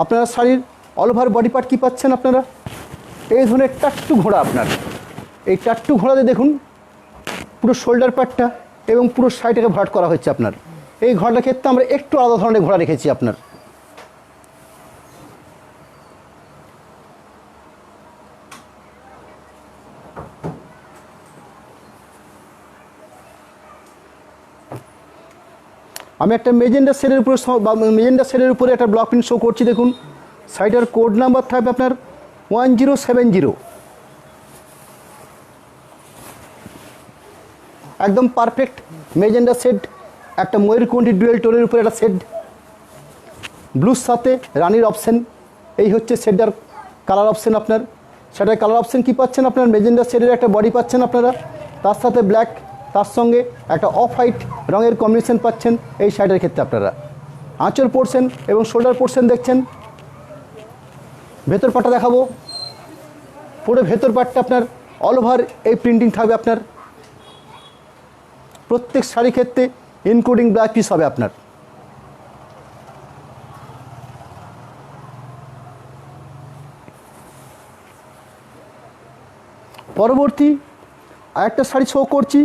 আপনারা শাড়ির অল ওভার বডি পার্ট কী পাচ্ছেন আপনারা? এই ধরনের টাট্টু ঘোড়া আপনার। এই টাট্টু ঘোড়াতে দেখুন পুরো শোল্ডার পার্টটা এবং পুরো শাড়িটাকে ভরাট করা হয়েছে আপনার। এই ঘোড়াটার ক্ষেত্রে আমরা একটু আলাদা ধরনের ঘোড়া রেখেছি আপনার। আমি একটা মেজেন্ডা শেডের উপরে একটা ব্লক প্রিন্ট শো করছি দেখুন। শাড়িটার কোড নাম্বার থাকবে আপনার 1070। একদম পারফেক্ট মেজেন্ডা শেড, একটা ময়ূরকণ্ঠী ডুয়েল টোনের উপরে একটা শেড, ব্লুর সাথে রানির অপশান। এই হচ্ছে শেডটার কালার অপশান আপনার। শার্টের কালার অপশন কী পাচ্ছেন আপনার, মেজেন্ডা শেডের একটা বডি পাচ্ছেন আপনারা, তার সাথে ব্ল্যাক, তার সঙ্গে একটা অফ হোয়াইট রঙের কম্বিনেশন পাচ্ছেন এই শার্টের ক্ষেত্রে আপনারা। আঁচল পোর্শন এবং শোল্ডার পোর্শন দেখছেন। ভেতর পাটটা দেখাবো, পুরো ভেতর পাটটা আপনার অল ওভার এই প্রিন্টিং থাকবে আপনার, প্রত্যেক শাড়ি ক্ষেত্রে ইনক্লুডিং ব্লাউজ পিস হবে আপনার। পরবর্তী আরেকটা শাড়ি শো করছি,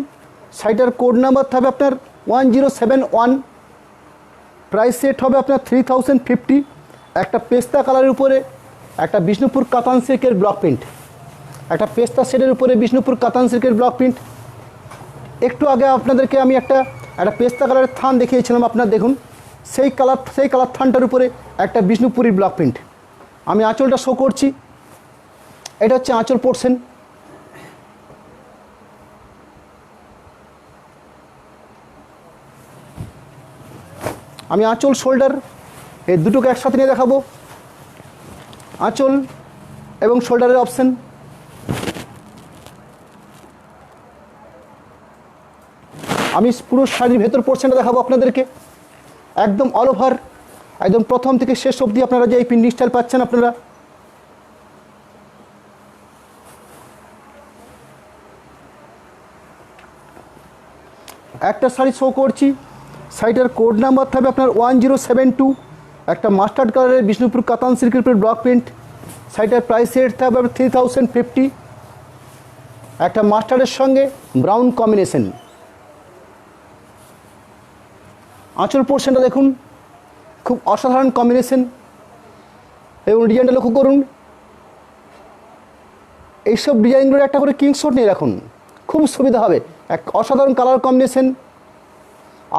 শাড়িটার কোড নাম্বার থাকবে আপনার 1071, প্রাইস সেট হবে আপনার 3050। একটা পেস্তা কালারের উপরে একটা বিষ্ণুপুর কাতান সিল্কের ব্লক প্রিন্ট, একটা পেস্তা শেডের উপরে বিষ্ণুপুর কাতান সিল্কের ব্লক প্রিন্ট। একটু আগে আপনাদেরকে আমি একটা পেস্তা কালারের থান দেখিয়েছিলাম, আপনার দেখুন সেই কালার থানটার উপরে একটা বিষ্ণুপুরি ব্লক প্রিন্ট। আমি আঁচলটা শো করছি, এটা হচ্ছে আঁচল পোর্শন। আমি আঁচল শোল্ডার এই দুটোকে একসাথে নিয়ে দেখাবো, আঁচল এবং শোল্ডারের অপশন। আমি পুরো শাড়ির ভেতর পোর্শনটা দেখাবো আপনাদেরকে, একদম অল ওভার, একদম প্রথম থেকে শেষ অবধি আপনারা যে এই প্রিন্টিং স্টাইল পাচ্ছেন আপনারা। একটা শাড়ি শো করছি, শাড়িটার কোড নাম্বার থাকবে আপনার 1072, একটা মাস্টার্ড কালারের বিষ্ণুপুর কাতান সিল্কের উপর ব্লক প্রিন্ট। শাড়িটার প্রাইস রেট থাকবে 3050, একটা মাস্টার্ডের সঙ্গে ব্রাউন কম্বিনেশন। আঁচল পোর্শনটা দেখুন, খুব অসাধারণ কম্বিনেশন এবং ডিজাইনটা লক্ষ্য করুন। এইসব ডিজাইনগুলো একটা করে কিংশট নিয়ে রাখুন, খুব সুবিধা হবে। এক অসাধারণ কালার কম্বিনেশন,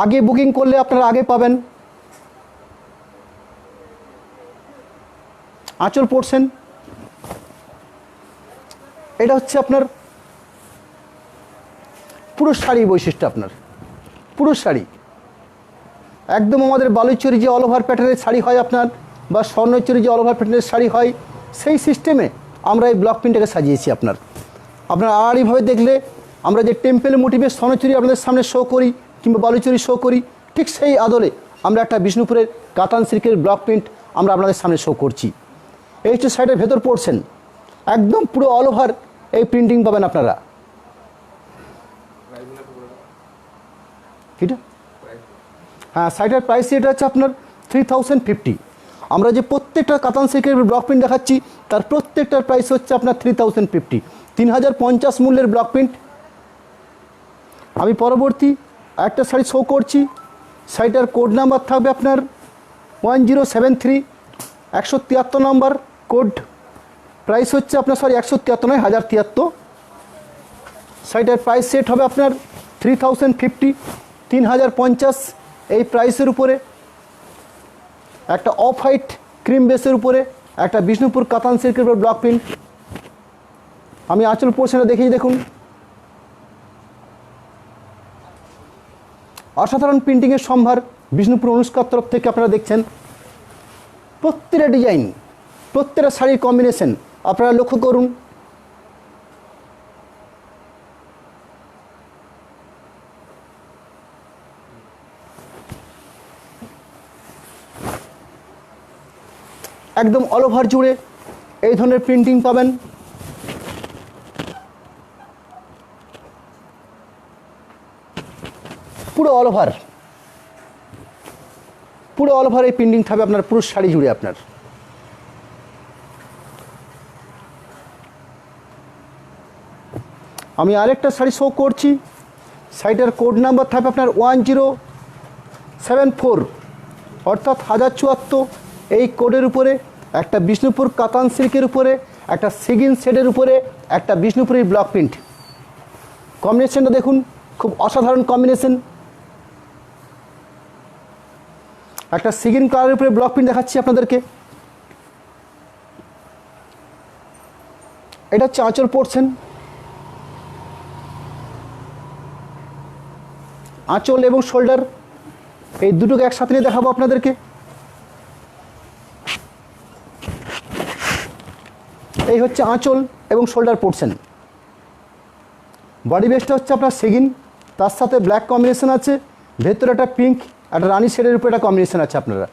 আগে বুকিং করলে আপনারা আগে পাবেন। আঁচল পোর্শন এটা হচ্ছে আপনার পুরো শাড়ি বৈশিষ্ট্য, আপনার পুরো শাড়ি একদম আমাদের বালুচরি যে অল ওভার প্যাটার্নের শাড়ি হয় আপনার, বা স্বর্ণচুরি যে অল ওভার প্যাটার্নের শাড়ি হয়, সেই সিস্টেমে আমরা এই ব্লক প্রিন্টটাকে সাজিয়েছি আপনার। আপনারা আড়াআড়িভাবে দেখলে আমরা যে টেম্পেল মোটিভের স্বর্ণচুরি আপনাদের সামনে শো করি কিংবা বালুচরি শো করি, ঠিক সেই আদলে আমরা একটা বিষ্ণুপুরের কাতান সিল্কের ব্লক প্রিন্ট আমরা আপনাদের সামনে শো করছি। এই হচ্ছে শাড়িটার ভেতর পোর্শন, একদম পুরো অল ওভার এই প্রিন্টিং পাবেন আপনারা। কিটা হ্যাঁ, শাড়িটার প্রাইস এটা হচ্ছে আপনার 3050। আমরা যে প্রত্যেকটা কাতান সিল্কের ব্লক প্রিন্ট দেখাচ্ছি তার প্রত্যেকটার প্রাইস হচ্ছে আপনার 3050, 3050 মূল্যের ব্লক প্রিন্ট। আমি পরবর্তী একটা শাড়ি শো করছি, শাড়িটার কোড নাম্বার থাকবে আপনার 1073, 173 নম্বর কোড। প্রাইস হচ্ছে আপনার 173 নয়, 1073। শাড়িটার প্রাইস সেট হবে আপনার 3050, 3050। এই প্রাইসের উপরে একটা অফ হোয়াইট ক্রিম বেসের উপরে একটা বিষ্ণুপুর কাতান সিল্কের উপর ব্লক প্রিন্ট। আমি আঁচল পোর্শনটা দেখিয়ে দেখুন, অসাধারণ প্রিন্টিংয়ের সম্ভার বিষ্ণুপুর অনুষ্কার তরফ থেকে আপনারা দেখছেন। প্রত্যেকটা ডিজাইন, প্রত্যেকটা শাড়ির কম্বিনেশন আপনারা লক্ষ্য করুন। একদম অল ওভার জুড়ে এই ধরনের প্রিন্টিং পাবেন। পুরো অল ওভার এই প্রিন্টিং থাকবে আপনার পুরো শাড়ি জুড়ে আপনার। আমি আরেকটা শাড়ি শো করছি, শাড়িটার কোড নাম্বার থাকবে আপনার 1074, অর্থাৎ 1074। এই কোডের উপরে একটা বিষ্ণুপুর কাতান সিল্কের উপরে একটা সিগিন শেডের উপরে একটা বিষ্ণুপুরি ব্লক প্রিন্ট। কম্বিনেশনটা দেখুন, খুব অসাধারণ কম্বিনেশন। একটা সিগিন কালারের উপরে ব্লক প্রিন্ট দেখাচ্ছি আপনাদেরকে। এটা হচ্ছে আঁচল পোর্শন। আঁচল এবং শোল্ডার এই দুটোকে একসাথে নিয়ে দেখাবো আপনাদেরকে। এই হচ্ছে আঁচল এবং শোল্ডার পোর্শন। বডি বেসটা হচ্ছে আপনার সেগিন, তার সাথে ব্ল্যাক কম্বিনেশন আছে, ভেতরে একটা পিঙ্ক, একটা রানি শেডের উপরে একটা কম্বিনেশন আছে আপনারা।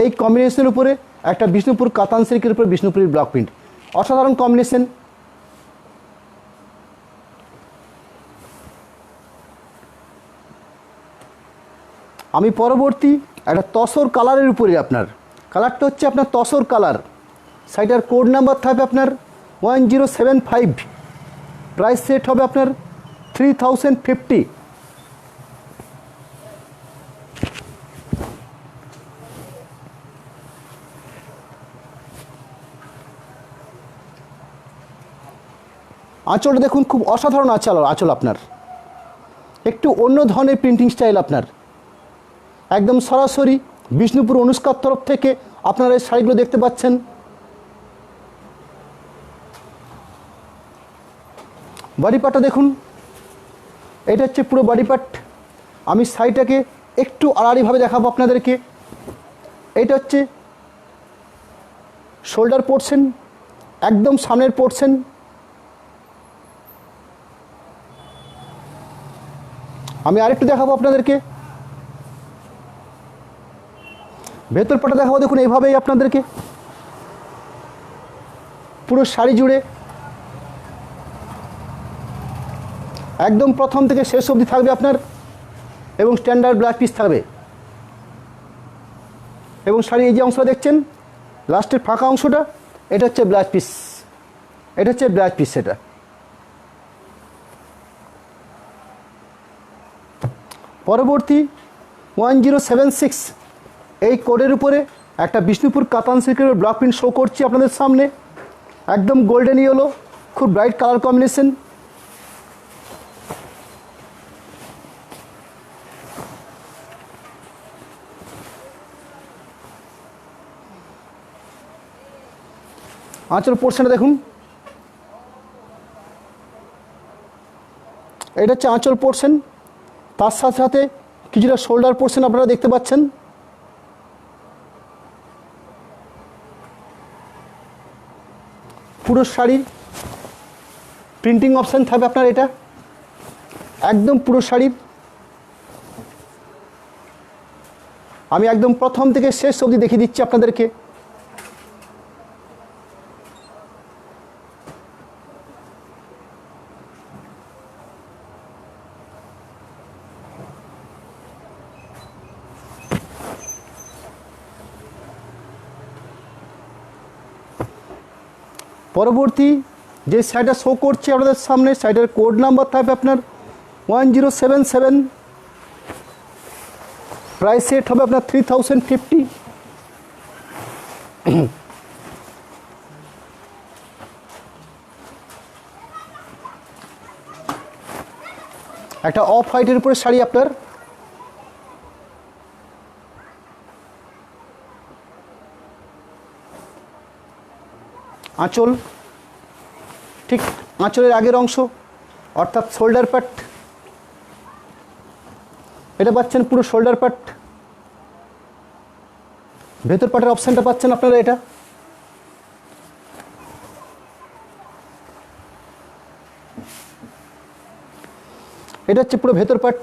এই কম্বিনেশনের উপরে একটা বিষ্ণুপুর কাতান সিল্কের উপরে বিষ্ণুপুরি ব্লক প্রিন্ট, অসাধারণ কম্বিনেশন। আমি পরবর্তী একটা তসর কালারের উপরে, আপনার কালারটা হচ্ছে আপনার তসর কালার, সাইটার কোড নাম্বার থাকবে আপনার 1075, প্রাইস সেট হবে আপনার 3050। আঁচলটা দেখুন, খুব অসাধারণ আঁচল আপনার, একটু অন্য ধরনের প্রিন্টিং স্টাইল আপনার, একদম সরাসরি বিষ্ণুপুর অনুষ্কার তরফ থেকে আপনারা এই শাড়িগুলো দেখতে পাচ্ছেন। বডি পার্টটা দেখুন, এটা হচ্ছে পুরো বডি পার্ট। আমি শাড়িটাকে একটু আড়াআড়িভাবে দেখাবো আপনাদেরকে। এটা হচ্ছে শোল্ডার পোর্শন, একদম সামনের পোর্শন। আমি আরেকটু দেখাবো আপনাদেরকে, ভেতর পাটা দেখাবো। দেখুন এইভাবেই আপনাদেরকে পুরো শাড়ি জুড়ে একদম প্রথম থেকে শেষ অবধি থাকবে আপনার, এবং স্ট্যান্ডার্ড ব্লাউজ পিস থাকবে। এবং শাড়ি এই যে অংশটা দেখছেন লাস্টের ফাঁকা অংশটা, এটা হচ্ছে ব্লাউজ পিস, এটা হচ্ছে ব্লাউজ পিস। সেটা পরবর্তী 1076 এই কোডের উপরে একটা বিষ্ণুপুর কাতান সিল্কের ব্লক প্রিন্ট শো করছি আপনাদের সামনে, একদম গোল্ডেন ইয়েলো, খুব ব্রাইট কালার কম্বিনেশন। আঁচল পোর্শনটা দেখুন, এটা হচ্ছে আঁচল পোর্শন, তার সাথে সাথে কিছুটা শোল্ডার পোর্শন আপনারা দেখতে পাচ্ছেন। পুরো শাড়ির প্রিন্টিং অপশান থাকবে আপনার, এটা একদম পুরো শাড়ির। আমি একদম প্রথম থেকে শেষ অবধি দেখিয়ে দিচ্ছি আপনাদেরকে। পরবর্তী যে শাড়িটা শো করছে আপনাদের সামনে, শাড়িটার কোড নাম্বার থাকবে আপনার 1077, প্রাইস সেট হবে আপনার 3050। একটা অফ হোয়াইটের উপরে শাড়ি আপনার, আঁচল ঠিক আঁচলের আগের অংশ অর্থাৎ শোল্ডার পার্ট, এটা পাচ্ছেন পুরো শোল্ডার পার্ট। ভেতর পার্টের অপশানটা পাচ্ছেন আপনারা, এটা হচ্ছে পুরো ভেতর পার্ট,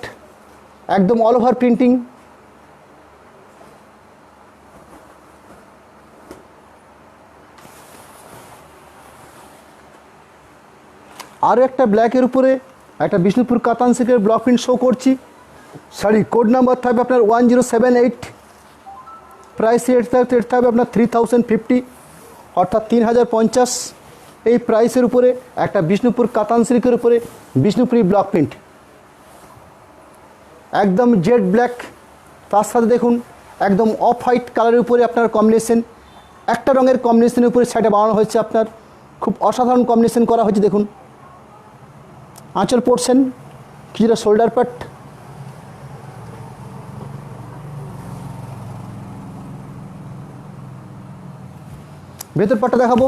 একদম অল ওভার প্রিন্টিং। আরও একটা ব্ল্যাকের উপরে একটা বিষ্ণুপুর কাতান সিল্কের ব্লক প্রিন্ট শো করছি। শাড়ির কোড নাম্বার থাকবে আপনার 1078, প্রাইস রেট থাকবে আপনার 3050, অর্থাৎ 3050। এই প্রাইসের উপরে একটা বিষ্ণুপুর কাতান সিল্কের উপরে বিষ্ণুপুরি ব্লক প্রিন্ট, একদম জেড ব্ল্যাক, তার সাথে দেখুন একদম অফ হোয়াইট কালারের উপরে আপনার কম্বিনেশন, একটা রঙের কম্বিনেশনের উপরে শাড়িটা বানানো হয়েছে আপনার, খুব অসাধারণ কম্বিনেশন করা হয়েছে। দেখুন আঁচল পোর্শন, কিছুটা শোল্ডার পার্ট, ভেতর পাটটা দেখাবো,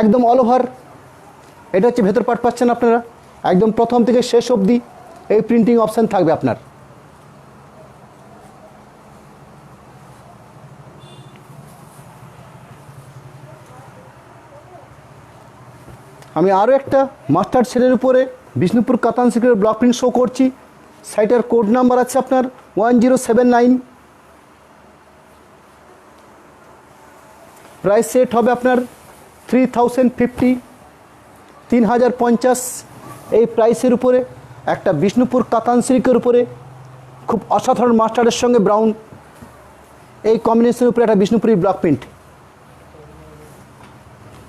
একদম অল ওভার। এটা হচ্ছে ভেতর পাট পাচ্ছেন আপনারা, একদম প্রথম থেকে শেষ অবধি এই প্রিন্টিং অপশান থাকবে আপনার। আমি আরও একটা মাস্টার্ড শেডের উপরে বিষ্ণুপুর কাতান সিল্কের ব্লক প্রিন্ট শো করছি। সাইটের কোড নাম্বার আছে আপনার 1079। প্রাইস সেট হবে আপনার 3050, 3050। এই প্রাইসের উপরে একটা বিষ্ণুপুর কাতান সিল্কের উপরে খুব অসাধারণ মাস্টার্ডের সঙ্গে ব্রাউন এই কম্বিনেশনের উপরে একটা বিষ্ণুপুরি ব্লক প্রিন্ট।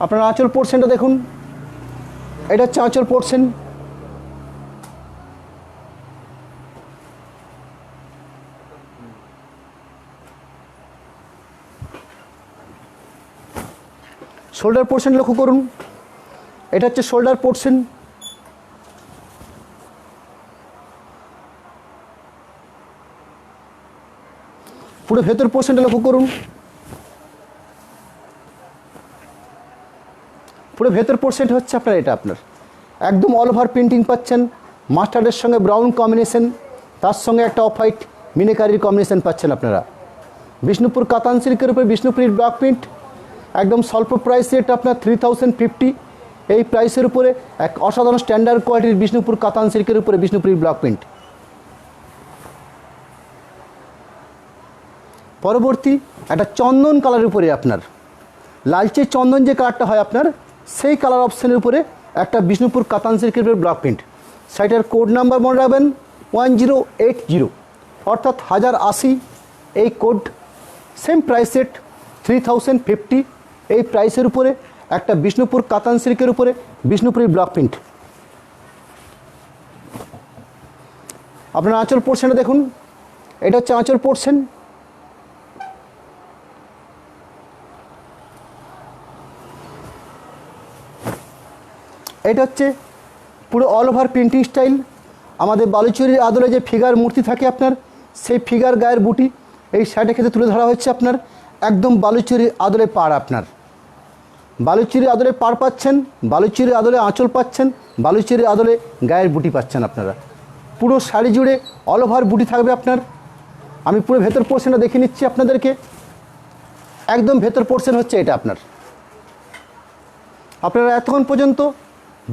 আপনারা আঁচল পোর্শনটা দেখুন, এটা হচ্ছে আঁচল পোর্শন। শোল্ডার পোর্শন লক্ষ্য করুন, এটা হচ্ছে শোল্ডার পোর্শন। পুরো ভেতর পোর্শনটা লক্ষ্য করুন, পুরো ভেতর পোর্শনটা হচ্ছে আপনার এটা আপনার একদম অল ওভার প্রিন্টিং পাচ্ছেন। মাস্টার্ডের সঙ্গে ব্রাউন কম্বিনেশন, তার সঙ্গে একটা অফ হোয়াইট মিনিকারির কম্বিনেশন পাচ্ছেন আপনারা। বিষ্ণুপুর কাতান সিল্কের উপরে বিষ্ণুপুরীর ব্লক প্রিন্ট একদম স্বল্প প্রাইস রেট আপনার 3050। এই প্রাইসের উপরে এক অসাধারণ স্ট্যান্ডার্ড কোয়ালিটির বিষ্ণুপুর কাতান সিল্কের উপরে বিষ্ণুপুরীর ব্লক প্রিন্ট। পরবর্তী একটা চন্দন কালারের উপরে আপনার লালচে চন্দন যে কালারটা হয় আপনার সেই কালার অপশানের উপরে একটা বিষ্ণুপুর কাতান সিল্কের উপরে ব্লক প্রিন্ট। সাইটের কোড নাম্বার মনে রাখবেন 1080, অর্থাৎ 1080। এই কোড সেম প্রাইস সেট 3050। এই প্রাইসের উপরে একটা বিষ্ণুপুর কাতান সিল্কের উপরে বিষ্ণুপুরী ব্লক প্রিন্ট। আপনার আঁচল পোর্শনটা দেখুন, এটা হচ্ছে আঁচল পোর্শন। এটা হচ্ছে পুরো অল ওভার প্রিন্টিং স্টাইল। আমাদের বালুচুরির আদলে যে ফিগার মূর্তি থাকে আপনার সেই ফিগার গায়ের বুটি এই শার্টের ক্ষেত্রে তুলে ধরা হচ্ছে আপনার একদম বালুচুরির আদলে পাড়। আপনার বালুচুরির আদলে পাড় পাচ্ছেন, বালুচুরির আদলে আঁচল পাচ্ছেন, বালুচুরির আদলে গায়ের বুটি পাচ্ছেন আপনারা। পুরো শাড়ি জুড়ে অল ওভার বুটি থাকবে আপনার। আমি পুরো ভেতর পোর্শনটা দেখে নিচ্ছি আপনাদেরকে। একদম ভেতর পোর্শন হচ্ছে এটা আপনার। আপনারা এতক্ষণ পর্যন্ত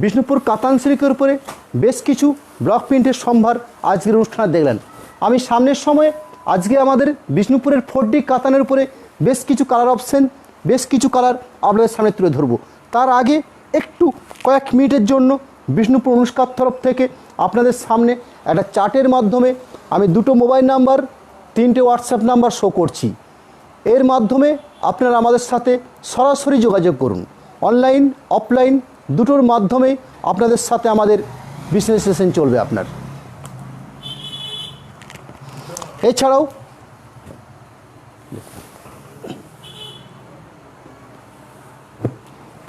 বিষ্ণুপুর কাতান সিল্কের উপরে বেশ কিছু ব্লক প্রিন্টের সম্ভার আজকের অনুষ্ঠানে দেখলেন। আমি সামনের সময়ে আজকে আমাদের বিষ্ণুপুরের 4D কাতানের উপরে বেশ কিছু কালার অপশন, বেশ কিছু কালার আপনাদের সামনে তুলে ধরবো। তার আগে একটু কয়েক মিনিটের জন্য বিষ্ণুপুর অনুষ্কার তরফ থেকে আপনাদের সামনে একটা চার্টের মাধ্যমে আমি দুটো মোবাইল নাম্বার, 3টে হোয়াটসঅ্যাপ নাম্বার শো করছি। এর মাধ্যমে আপনারা আমাদের সাথে সরাসরি যোগাযোগ করুন। অনলাইন অফলাইন দুটোর মাধ্যমে আপনাদের সাথে আমাদের বিজনেস সেশন চলবে আপনার। এছাড়াও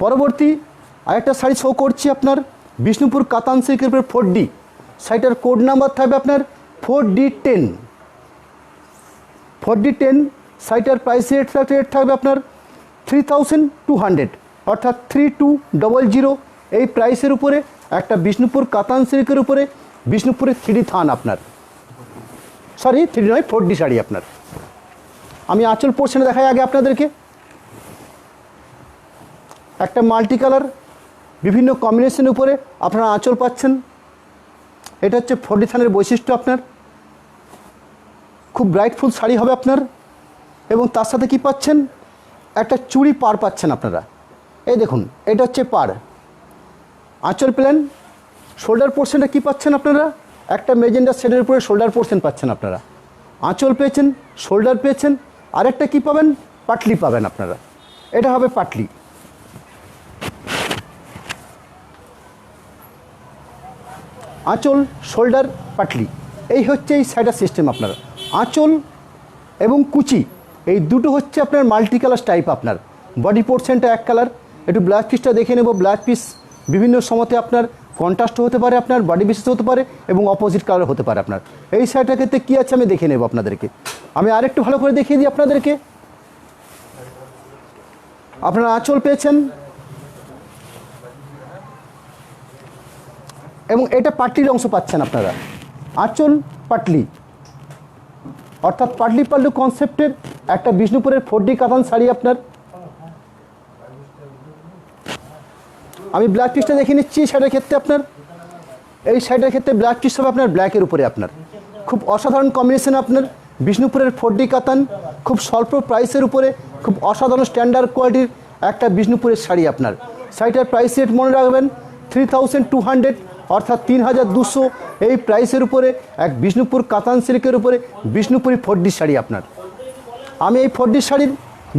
পরবর্তী আরেকটা শাড়ি শো করছি আপনার বিষ্ণুপুর কাতান সিল্কের উপর 4D। শাড়িটার কোড নাম্বার থাকবে আপনার 4D10। 4D10 শাড়িটার প্রাইস রেট থাকবে আপনার 3200, অর্থাৎ 3200। এই প্রাইসের উপরে একটা বিষ্ণুপুর কাতান সিল্কের উপরে বিষ্ণুপুরের 3D থান আপনার, সরি 3D নয় 4D শাড়ি আপনার। আমি আঁচল পোর্শনে দেখাই আগে আপনাদেরকে। একটা মাল্টি কালার বিভিন্ন কম্বিনেশনের উপরে আপনারা আঁচল পাচ্ছেন। এটা হচ্ছে 4D থানের বৈশিষ্ট্য আপনার। খুব ব্রাইটফুল শাড়ি হবে আপনার। এবং তার সাথে কি পাচ্ছেন, একটা চুড়ি পাড় পাচ্ছেন আপনারা। এই দেখুন, এটা হচ্ছে পাড়, আঁচল প্লেন। শোল্ডার পোর্শনটা কী পাচ্ছেন আপনারা, একটা মেজেন্ডা শেডের উপরে শোল্ডার পোর্শন পাচ্ছেন আপনারা। আঁচল পেয়েছেন, শোল্ডার পেয়েছেন, আরেকটা কি পাবেন, পাটলি পাবেন আপনারা। এটা হবে পাটলি। আঁচল, শোল্ডার, পাটলি, এই হচ্ছে এই সাইডার সিস্টেম আপনার। আঁচল এবং কুচি এই দুটো হচ্ছে আপনার মাল্টি কালার টাইপ আপনার। বডি পোর্শনটা এক কালার। একটু ব্লাউজ পিসটা দেখে নেব। ব্লাউজ পিস বিভিন্ন সময়তে আপনার কন্ট্রাস্ট হতে পারে, আপনার বডি বিশেষ হতে পারে এবং অপোজিট কালার হতে পারে আপনার। এই শাড়িটার ক্ষেত্রে কী আছে আমি দেখে নেব আপনাদেরকে। আমি আরেকটু ভালো করে দেখিয়ে দিই আপনাদেরকে। আপনারা আঁচল পেয়েছেন এবং এটা পাটলির অংশ পাচ্ছেন আপনারা। আঁচল পাটলি, অর্থাৎ পাটলি পাল্লু কনসেপ্টের একটা বিষ্ণুপুরের 4D কাতান শাড়ি আপনার। আমি ব্ল্যাক পিসটা দেখে নিচ্ছি। শাড়ির ক্ষেত্রে আপনার এই শাড়িটার ক্ষেত্রে ব্ল্যাক পিস হবে আপনার ব্ল্যাকের উপরে আপনার খুব অসাধারণ কম্বিনেশন আপনার বিষ্ণুপুরের 4D কাতান, খুব স্বল্প প্রাইসের উপরে খুব অসাধারণ স্ট্যান্ডার্ড কোয়ালিটির একটা বিষ্ণুপুরের শাড়ি আপনার। শাড়িটার প্রাইস রেট মনে রাখবেন 3200 অর্থাৎ 3200 এই প্রাইসের উপরে এক বিষ্ণুপুর কাতান সিল্কের উপরে বিষ্ণুপুরি 4D শাড়ি আপনার। আমি এই 4D শাড়ির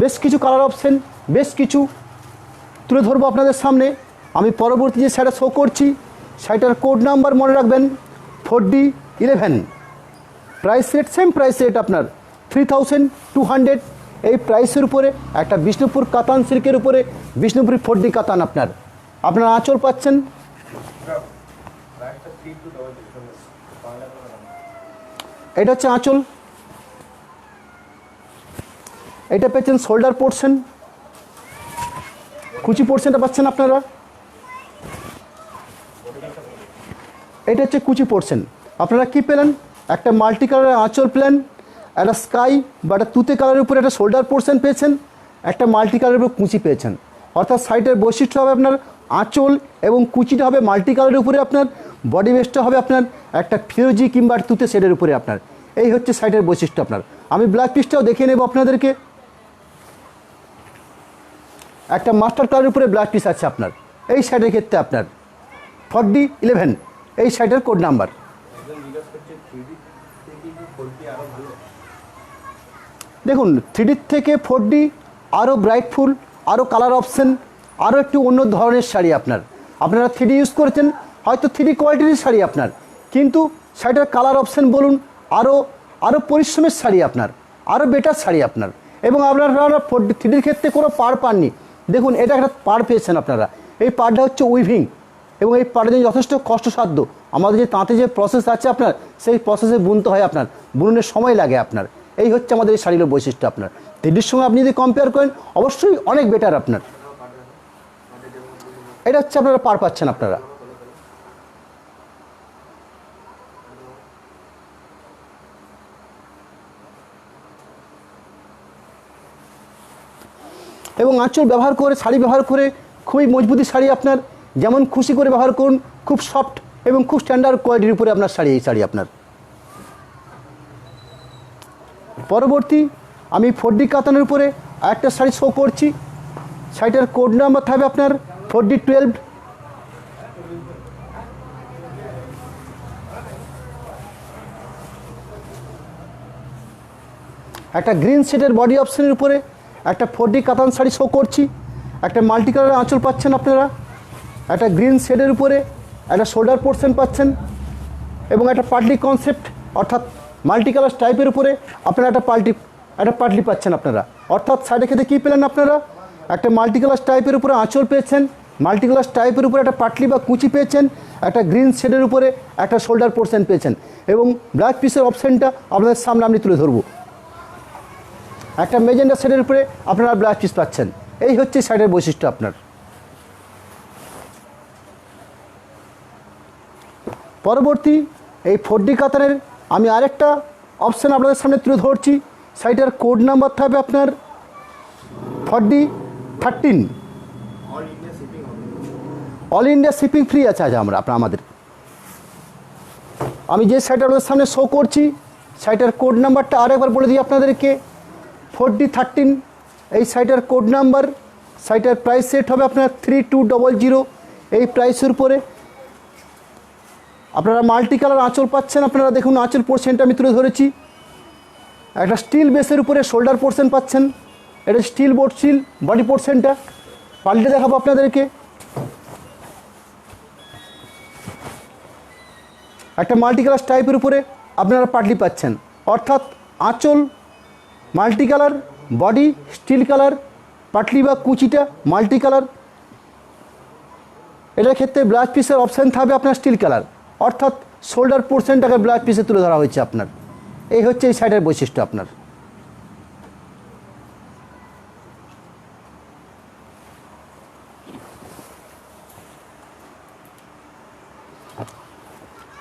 বেশ কিছু কালার অপশন বেশ কিছু তুলে ধরবো আপনাদের সামনে। আমি পরবর্তী যে শাড়িটা শো করছি শাড়িটার কোড নাম্বার মনে রাখবেন 4D11। Price rate same price rate আপনার 3200 এই প্রাইসের উপরে একটা বিষ্ণুপুর কাতান সিল্কের উপরে বিষ্ণুপুরি 4D কাতান আপনার। আপনারা আঁচল পাচ্ছেন, এটা হচ্ছে আঁচল, এটা পেয়েছেন শোল্ডার পোর্শন, কুচি পোর্শনটা পাচ্ছেন আপনারা, এটা হচ্ছে কুচি পোর্শন। আপনারা কি পেলেন? একটা মাল্টি কালারের আঁচল প্লেন, একটা স্কাই বা একটা তুতে কালারের উপরে একটা শোল্ডার পোর্শন পেয়েছেন, একটা মাল্টি কালারের উপরে কুচি পেয়েছেন। অর্থাৎ শাড়িটার বৈশিষ্ট্য হবে আপনার আঁচল এবং কুচিটা হবে মাল্টি কালারের উপরে আপনার, বডি বেসটা হবে আপনার একটা ফিরোজি কিংবা তুতে শেডের উপরে আপনার। এই হচ্ছে শাড়িটার বৈশিষ্ট্য আপনার। আমি ব্ল্যাক পিসটাও দেখিয়ে নেব আপনাদেরকে। একটা মাস্টার কালারের উপরে ব্ল্যাক পিস আছে আপনার এই শাড়ির ক্ষেত্রে আপনার 4011 এই শাড়িটার কোড নাম্বার। দেখুন 3D থেকে 4D আরও ব্রাইটফুল, আরও কালার অপশন, আরও একটু অন্য ধরনের শাড়ি আপনার। আপনারা 3D ইউজ করেছেন হয়তো 3D কোয়ালিটির শাড়ি আপনার, কিন্তু শাড়িটার কালার অপশন বলুন আরও পরিশ্রমের শাড়ি আপনার, আরও বেটার শাড়ি আপনার। এবং আপনারা 3Dর ক্ষেত্রে কোনো পাড় পাননি। দেখুন এটা একটা পাড় পেয়েছেন আপনারা, এই পাড়টা হচ্ছে উইভিং এবং এই পাড়টা যথেষ্ট কষ্টসাধ্য। আমাদের যে তাঁতে যে প্রসেস আছে আপনার সেই প্রসেসে বুনতে হয় আপনার, বুননের সময় লাগে আপনার। এই হচ্ছে আমাদের এই শাড়ির বৈশিষ্ট্য আপনার। 3Dর সঙ্গে আপনি যদি কম্পেয়ার করেন অবশ্যই অনেক বেটার আপনার। এটা হচ্ছে আপনারা পাড় পাচ্ছেন আপনারা। এবং আঁচল ব্যবহার করে শাড়ি ব্যবহার করে খুবই মজবুতি শাড়ি আপনার, যেমন খুশি করে ব্যবহার করুন, খুব সফট এবং খুব স্ট্যান্ডার্ড কোয়ালিটির উপরে আপনার শাড়ি, এই শাড়ি আপনার। পরবর্তী আমি 4D কাতানের উপরে আরেকটা শাড়ি শো করছি। শাড়িটার কোড নাম্বার থাকবে আপনার 4D12। একটা গ্রিন শেডের বডি অপশনের উপরে একটা 4D কাতান শাড়ি শো করছি। একটা মাল্টি কালারের আঁচল পাচ্ছেন আপনারা, একটা গ্রিন শেডের উপরে একটা শোল্ডার পোর্শন পাচ্ছেন এবং একটা পাটলি কনসেপ্ট অর্থাৎ মাল্টি কালার টাইপের উপরে আপনারা একটা পাটলি পাচ্ছেন আপনারা। অর্থাৎ শাড়ির ক্ষেত্রে কী পেলেন আপনারা? একটা মাল্টি কালার টাইপের উপরে আঁচল পেয়েছেন, মাল্টি কালার টাইপের উপরে একটা পাটলি বা কুচি পেয়েছেন, একটা গ্রিন শেডের উপরে একটা শোল্ডার পোর্শন পেয়েছেন এবং ব্ল্যাক পিসের অপশানটা আপনাদের সামনে আমি তুলে ধরবো। একটা মেজেন্ডা শেডের উপরে আপনারা ব্ল্যাক পিস পাচ্ছেন। এই হচ্ছে শাড়ির বৈশিষ্ট্য আপনার। পরবর্তী এই 4D কাতানের আমি আরেকটা অপশান আপনাদের সামনে তুলে ধরছি। শাড়িটার কোড নাম্বার থাকবে আপনার 4013। অল ইন্ডিয়া শিপিং ফ্রি আছে আজ আমাদের। আমি যে শাড়িটা আপনাদের সামনে শো করছি শাড়িটার কোড নাম্বারটা আরেকবার বলে দিই আপনাদেরকে 4013 এই শাড়িটার কোড নাম্বার। শাড়িটার প্রাইস সেট হবে আপনার 3200 এই প্রাইসের উপরে। আপনারা মাল্টি কালার আঁচল পাচ্ছেন আপনারা। দেখুন আঁচল পোর্শনটা আমি তুলে ধরেছি, একটা স্টিল বেসের উপরে শোল্ডার পোর্শন পাচ্ছেন, এটা স্টিল বডি পোর্শনটা পাল্টে দেখাবো আপনাদেরকে। একটা মাল্টি কালার টাইপের উপরে আপনারা পাটলি পাচ্ছেন, অর্থাৎ আঁচল multi colour, body steel colour, Patli বা কুচিটা মাল্টি কালার। এটার ক্ষেত্রে ব্লাউজ পিসের অপশান থাকবে আপনার স্টিল কালার, অর্থাৎ শোল্ডার পোর্শনটাকে ব্লাউজ পিসে তুলে ধরা হয়েছে আপনার। এই হচ্ছে এই শাড়ির বৈশিষ্ট্য আপনার।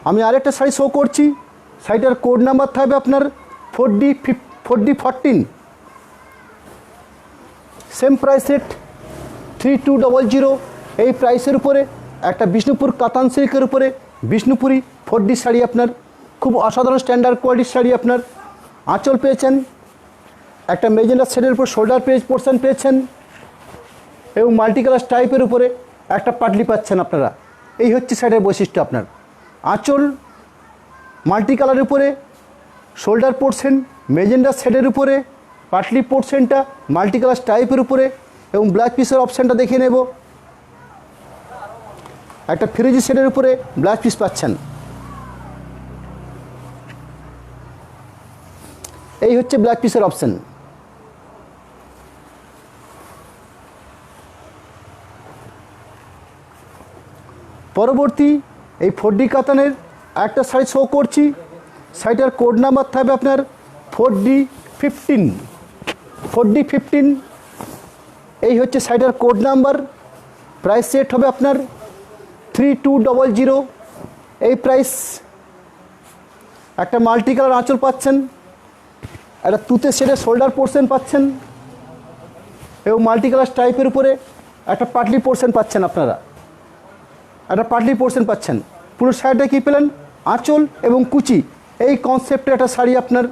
আমি আরেকটা শাড়ি শো করছি। শাড়িটার কোড নাম্বার থাকবে আপনার 4D14। সেম প্রাইস রেট 3200 এই প্রাইসের উপরে একটা বিষ্ণুপুর কাতান সিল্কের উপরে বিষ্ণুপুরি 4D শাড়ি আপনার, খুব অসাধারণ স্ট্যান্ডার্ড কোয়ালিটির শাড়ি আপনার। আঁচল পেয়েছেন, একটা মেজেন্ডা শেডের উপর শোল্ডার পোর্শন পেয়েছেন এবং মাল্টি কালার টাইপের উপরে একটা পাটলি পাচ্ছেন আপনারা। এই হচ্ছে শাড়ির বৈশিষ্ট্য আপনার। আঁচল মাল্টি কালারের উপরে, শোল্ডার পোর্শন মেজেন্ডা শেডের উপরে, পাটলি পোর্শনটা মাল্টি কালার টাইপের উপরে এবং ব্ল্যাক পিসের অপশানটা দেখে নেব। একটা ফিরোজি শেডের উপরে ব্ল্যাক পিস পাচ্ছেন। এই হচ্ছে ব্ল্যাক পিসের অপশান। পরবর্তী এই 4D কাতানের একটা শাড়ি শো করছি। শাড়িটার কোড নাম্বার থাকবে আপনার 4D15। 4D15 এই হচ্ছে শাড়িটার কোড নাম্বার। প্রাইস সেট হবে আপনার 3200। এই প্রাইস। একটা মাল্টি কালার আঁচল পাচ্ছেন, একটা তুতে শেডের শোল্ডার পোর্শন পাচ্ছেন এবং মাল্টি কালার টাইপের উপরে একটা পাটলি পোর্শন পাচ্ছেন আপনারা, একটা পাটলি পোর্শন পাচ্ছেন। পুরো শাড়িটা কী পেলেন? আঁচল এবং কুচি এই কনসেপ্টে একটা শাড়ি আপনার।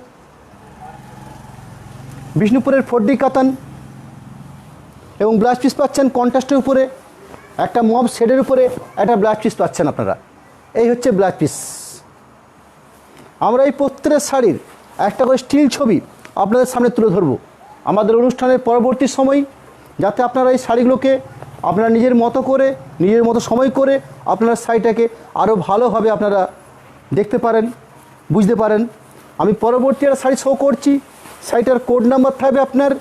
বিষ্ণুপুরের 4D কাতান এবং ব্লাউজ পিস পাচ্ছেন কন্ট্রাস্টের উপরে, একটা মব শেডের উপরে একটা ব্লাউজ পিস পাচ্ছেন আপনারা। এই হচ্ছে ব্লাউজ পিস। আমরা এই প্রত্যেকটা শাড়ির একটা করে স্টিল ছবি আপনাদের সামনে তুলে ধরবো আমাদের অনুষ্ঠানের পরবর্তী সময়, যাতে আপনারা এই শাড়িগুলোকে আপনারা নিজের মতো করে, নিজের মতো সময় করে আপনারা শাড়িটাকে আরও ভালোভাবে আপনারা দেখতে পারেন, বুঝতে পারেন। আমি পরবর্তী একটা শাড়ি শো করছি। শাড়িটার কোড নাম্বার থাকবে আপনার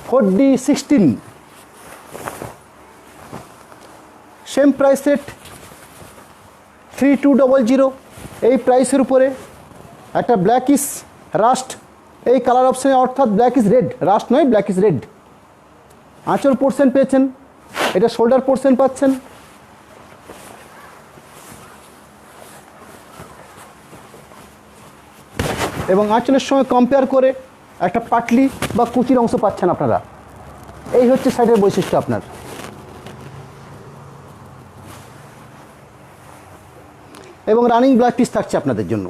4D16। Same price set 3200। এই প্রাইসের উপরে একটা ব্ল্যাক ইস রাস্ট এই কালার অপশানে, অর্থাৎ ব্ল্যাক ইস রেড, রাস্ট নয় ব্ল্যাক ইস রেড। আঁচল পোর্শন পেয়েছেন, এটা শোল্ডার পোর্শন পাচ্ছেন। এবং আঁচলের সঙ্গে কম্পেয়ার করে একটা পাটলি বা কুচির অংশ পাচ্ছেন আপনারা। এই হচ্ছে শাড়ির বৈশিষ্ট্য আপনার। এবং রানিং ব্লাউজ পিস থাকছে আপনাদের জন্য।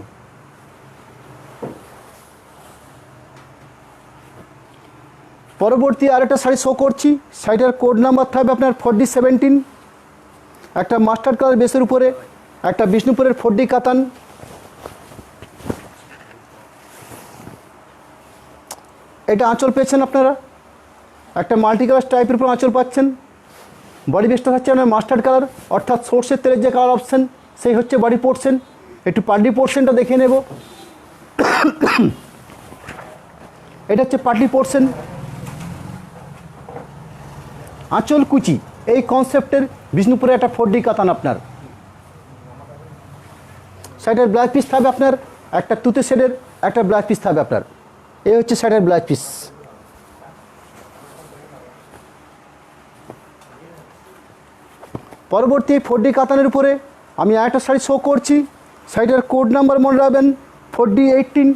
পরবর্তী আরেকটা শাড়ি শো করছি। শাড়িটার কোড নাম্বার থাকবে আপনার 4D17। একটা মাস্টার্ড কালার বেসের উপরে একটা বিষ্ণুপুরের 4D কাতান। এটা আঁচল পেয়েছেন আপনারা, একটা মাল্টি কালার টাইপের উপর আঁচল পাচ্ছেন। বডি বেসটা থাকছে আপনার মাস্টার্ড কালার, অর্থাৎ সর্ষের তেলের যে কালার অপশান সেই হচ্ছে বডি পোর্শন। একটু পাটলি পোর্শনটা দেখে নেব। এটা হচ্ছে পাটলি পোর্শন। আঁচল কুচি এই কনসেপ্টের বিষ্ণুপুরে একটা 4D কাতান আপনার। শাড়িটার ব্লাউজ পিস থাকবে আপনার একটা তুতে শেডের একটা ব্লাউজ পিস থাকবে আপনার। এই হচ্ছে শাড়িটার ব্লাউজ পিস। পরবর্তী 4D কাতানের উপরে আমি আরেকটা শাড়ি শো করছি। শাড়িটার কোড নাম্বার মনে রাখবেন 4D18।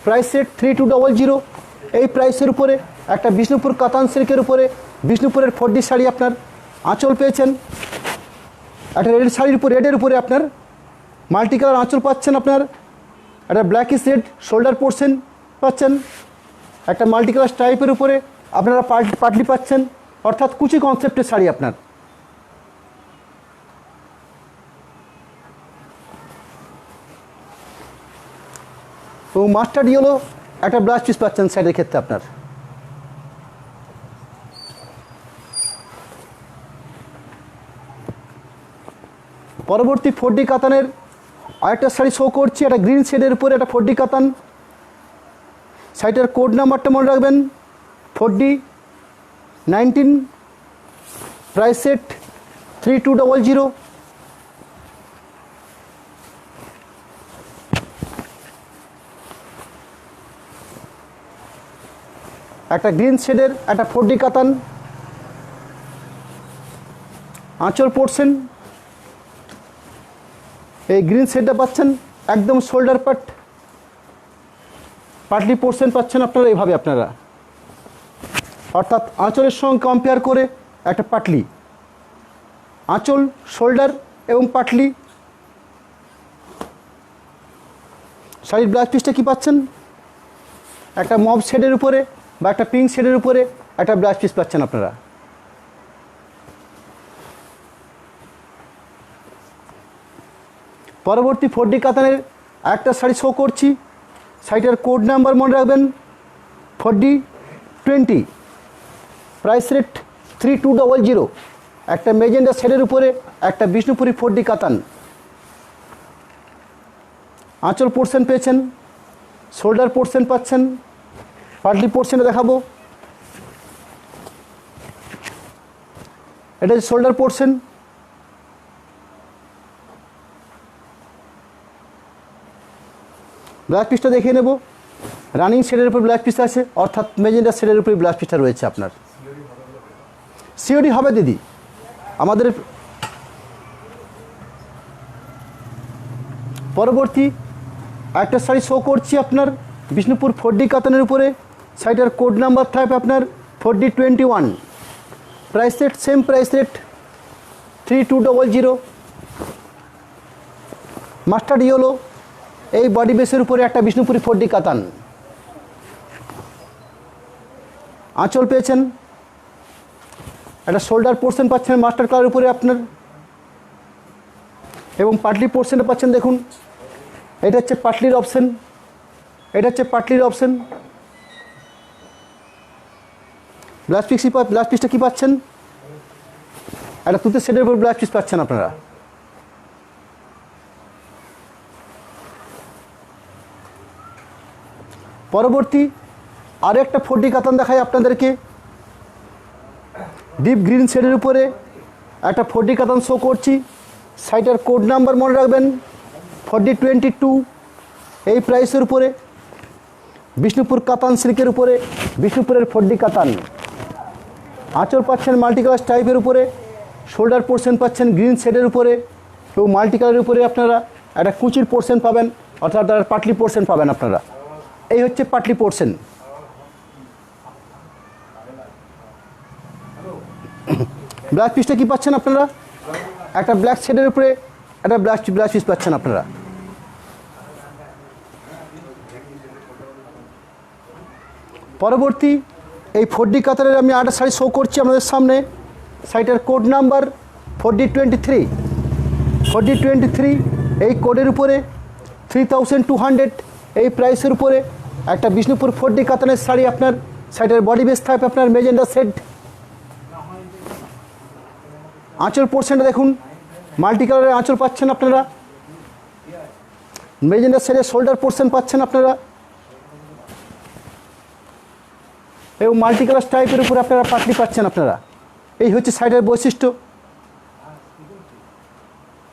Price set 3200। এই প্রাইসের উপরে একটা বিষ্ণুপুর কাতান সিল্কের উপরে বিষ্ণুপুরের 4D শাড়ি আপনার। আঁচল পেয়েছেন একটা রেড শাড়ির উপর, রেডের উপরে আপনার মাল্টি কালার আঁচল পাচ্ছেন আপনার। একটা ব্ল্যাক ইস রেড শোল্ডার পোর্শন পাচ্ছেন, একটা মাল্টি কালার টাইপের উপরে আপনারা পাটলি পাচ্ছেন, অর্থাৎ কুচি কনসেপ্টের শাড়ি আপনার। এবং মাস্টার্ড ইয়েলো একটা ব্লাউজ পিস পাচ্ছেন শাড়ির ক্ষেত্রে আপনার। পরবর্তী 4D কাতানের আরেকটা শাড়ি শো করছি। একটা গ্রিন শেডের উপরে একটা 4D কাতান। শাড়িটার কোড নাম্বারটা মনে রাখবেন 4D19। Price set 3200। একটা গ্রিন শেডের একটা 4D কাতান। আঁচল পোর্শন এই গ্রিন শেডটা পাচ্ছেন, একদম শোল্ডার পাট পাটলি পোর্শন পাচ্ছেন আপনারা এইভাবে আপনারা, অর্থাৎ আঁচলের সঙ্গে কম্পেয়ার করে একটা পাটলি। আঁচল, শোল্ডার এবং পাটলি। শাড়ির ব্লাউজ পিসটা কী পাচ্ছেন? একটা মব শেডের উপরে বা একটা পিঙ্ক শেডের উপরে একটা ব্লাউজ পিস পাচ্ছেন আপনারা। পরবর্তী 4D কাতানের একটা শাড়ি শো করছি। শাড়িটার কোড নাম্বার মনে রাখবেন 4D20, প্রাইস রেট 3200। একটা মেজেন্ডা শেডের উপরে একটা বিষ্ণুপুরি 4D কাতান। আঁচল পোর্শন পেয়েছেন, শোল্ডার পোর্শন পাচ্ছেন, পাটলি পোর্শনে দেখাবো। এটা হচ্ছে শোল্ডার পোর্শন। ব্লাউজ পিসটা দেখিয়ে নেব। রানিং শেডের উপর ব্লাউজ পিস আছে, অর্থাৎ মেজেন্ডা শেডের উপরে ব্লাউজ পিসটা রয়েছে আপনার। সিওডি হবে দিদি। আমাদের পরবর্তী একটা শাড়ি শো করছি আপনার বিষ্ণুপুর 4D কাতানের উপরে। শাড়িটার কোড নাম্বার থাকবে আপনার 4D21, price rate same price rate 3200। Mustard yellow এই বডি বেসের উপরে একটা বিষ্ণুপুরি 4D কাতান। আঁচল পেয়েছেন, একটা শোল্ডার পোর্শন পাচ্ছেন মাস্টার কালারের উপরে আপনার, এবং পাটলি পোর্শনটা পাচ্ছেন। দেখুন এটা হচ্ছে পাটলির অপশন, এটা হচ্ছে পাটলির অপশন। ব্লাউজ পিসটা কী পাচ্ছেন? একটা তুতে শেডের উপর ব্লাউজ পিস পাচ্ছেন আপনারা। পরবর্তী আরও একটা 4D কাতান দেখাই আপনাদেরকে। ডিপ গ্রিন শেডের উপরে একটা 4D কাতান শো করছি। শাড়িটার কোড নাম্বার মনে রাখবেন 4022। এই প্রাইসের উপরে বিষ্ণুপুর কাতান সিল্কের উপরে বিষ্ণুপুরের 4D কাতান। আঁচল পাচ্ছেন মাল্টি কালার টাইপের উপরে, শোল্ডার পোর্শন পাচ্ছেন গ্রিন শেডের উপরে, এবং মাল্টি কালারের উপরে আপনারা একটা কুচির পোর্শন পাবেন, অর্থাৎ পাটলি পোর্শন পাবেন আপনারা। এই হচ্ছে পাটলি পোর্শন। ব্লাউজ পিসটা কী পাচ্ছেন আপনারা? একটা ব্ল্যাক শেডের উপরে একটা ব্লাউজ পিস পাচ্ছেন আপনারা। পরবর্তী এই 4D কাতারের আমি আরেকটা শাড়ি শো করছি আপনাদের সামনে। শাড়িটার কোড নাম্বার 4D23। এই কোডের উপরে 3200। এই প্রাইসের উপরে একটা বিষ্ণুপুর 4D কাতানের শাড়ি আপনার। শাড়িটার বডি বেস থাকবে আপনার মেজেন্ডা শেড। আঁচল পোর্শনটা দেখুন, মাল্টি কালারের আঁচল পাচ্ছেন আপনারা, মেজেন্ডা শেডের শোল্ডার পোর্শন পাচ্ছেন আপনারা, এবং মাল্টি কালার টাইপের উপরে আপনারা পাটলি পাচ্ছেন আপনারা। এই হচ্ছে শাড়িটার বৈশিষ্ট্য।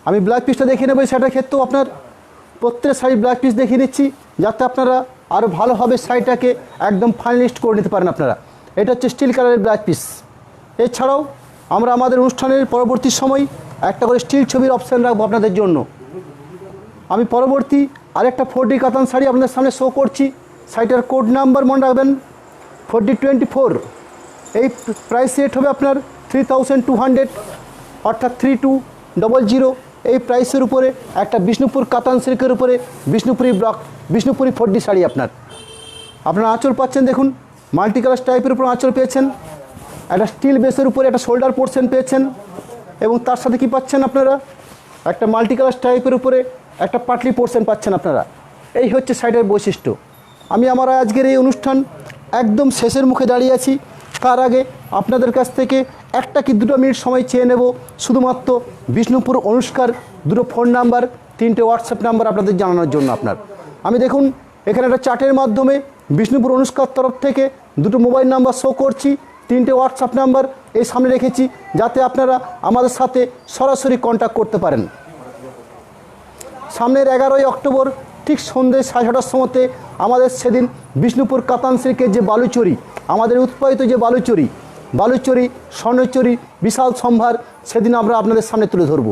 আমি ব্লাউজ পিসটা দেখিয়ে নেব। এই শাড়িটার ক্ষেত্রেও আপনার প্রত্যেক শাড়ির ব্লাউজ পিস দেখিয়ে নিচ্ছি, যাতে আপনারা আরও ভালোভাবে শাড়িটাকে একদম ফাইনালিস্ট করে নিতে পারেন আপনারা। এটা হচ্ছে স্টিল কালারের ব্লাউজ পিস। এছাড়াও আমরা আমাদের অনুষ্ঠানের পরবর্তী সময় একটা করে স্টিল ছবির অপশান রাখবো আপনাদের জন্য। আমি পরবর্তী আরেকটা 4D কাতান শাড়ি আপনাদের সামনে শো করছি। শাড়িটার কোড নাম্বার মনে রাখবেন 4024। এই প্রাইস রেট হবে আপনার 3200, অর্থাৎ 3200। এই প্রাইসের উপরে একটা বিষ্ণুপুর কাতান সিল্কের উপরে বিষ্ণুপুরি 4D শাড়ি আপনার আঁচল পাচ্ছেন। দেখুন মাল্টি কালার টাইপের উপর আঁচল পেয়েছেন, একটা স্টিল বেসের উপরে একটা শোল্ডার পোর্শন পেয়েছেন, এবং তার সাথে কি পাচ্ছেন আপনারা? একটা মাল্টি কালার টাইপের উপরে একটা পাটলি পোর্শন পাচ্ছেন আপনারা। এই হচ্ছে শাড়িটার বৈশিষ্ট্য। আমি আমার আজকের এই অনুষ্ঠান একদম শেষের মুখে দাঁড়িয়ে আছি। তার আগে আপনাদের কাছ থেকে একটা কি দুটো মিনিট সময় চেয়ে নেব, শুধুমাত্র বিষ্ণুপুর অনুষ্কার দুটো ফোন নাম্বার, 3টে হোয়াটসঅ্যাপ নাম্বার আপনাদের জানানোর জন্য আপনার। আমি দেখুন এখানে একটা চার্টের মাধ্যমে বিষ্ণুপুর অনুষ্কার তরফ থেকে দুটো মোবাইল নাম্বার শো করছি, 3টে হোয়াটসঅ্যাপ নাম্বার এই সামনে রেখেছি, যাতে আপনারা আমাদের সাথে সরাসরি কন্ট্যাক্ট করতে পারেন। সামনের 11ই অক্টোবর ঠিক সন্ধ্যে 6:30টার সময়তে আমাদের সেদিন বিষ্ণুপুর কাতান সিল্কের যে বালুচরি, আমাদের উৎপাদিত যে বালুচরি স্বর্ণচরি বিশাল সম্ভার, সেদিন আমরা আপনাদের সামনে তুলে ধরব।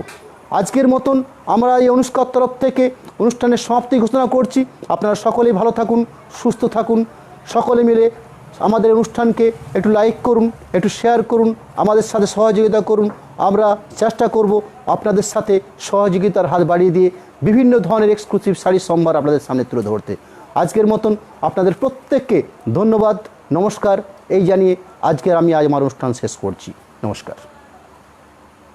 আজকের মতন আমরা এই অনুষ্কার তরফ থেকে অনুষ্ঠানের সমাপ্তি ঘোষণা করছি। আপনারা সকলেই ভালো থাকুন, সুস্থ থাকুন, সকলে মিলে আমাদের অনুষ্ঠানকে একটু লাইক করুন, একটু শেয়ার করুন, আমাদের সাথে সহযোগিতা করুন। আমরা চেষ্টা করব আপনাদের সাথে সহযোগিতার হাত বাড়িয়ে দিয়ে বিভিন্ন ধরনের এক্সক্লুসিভ শাড়ির সম্ভার আপনাদের সামনে তুলে ধরতে। আজকের মতন আপনাদের প্রত্যেককে ধন্যবাদ, নমস্কার এই জানিয়ে আজকের আমি আমার অনুষ্ঠান শেষ করছি। নমস্কার।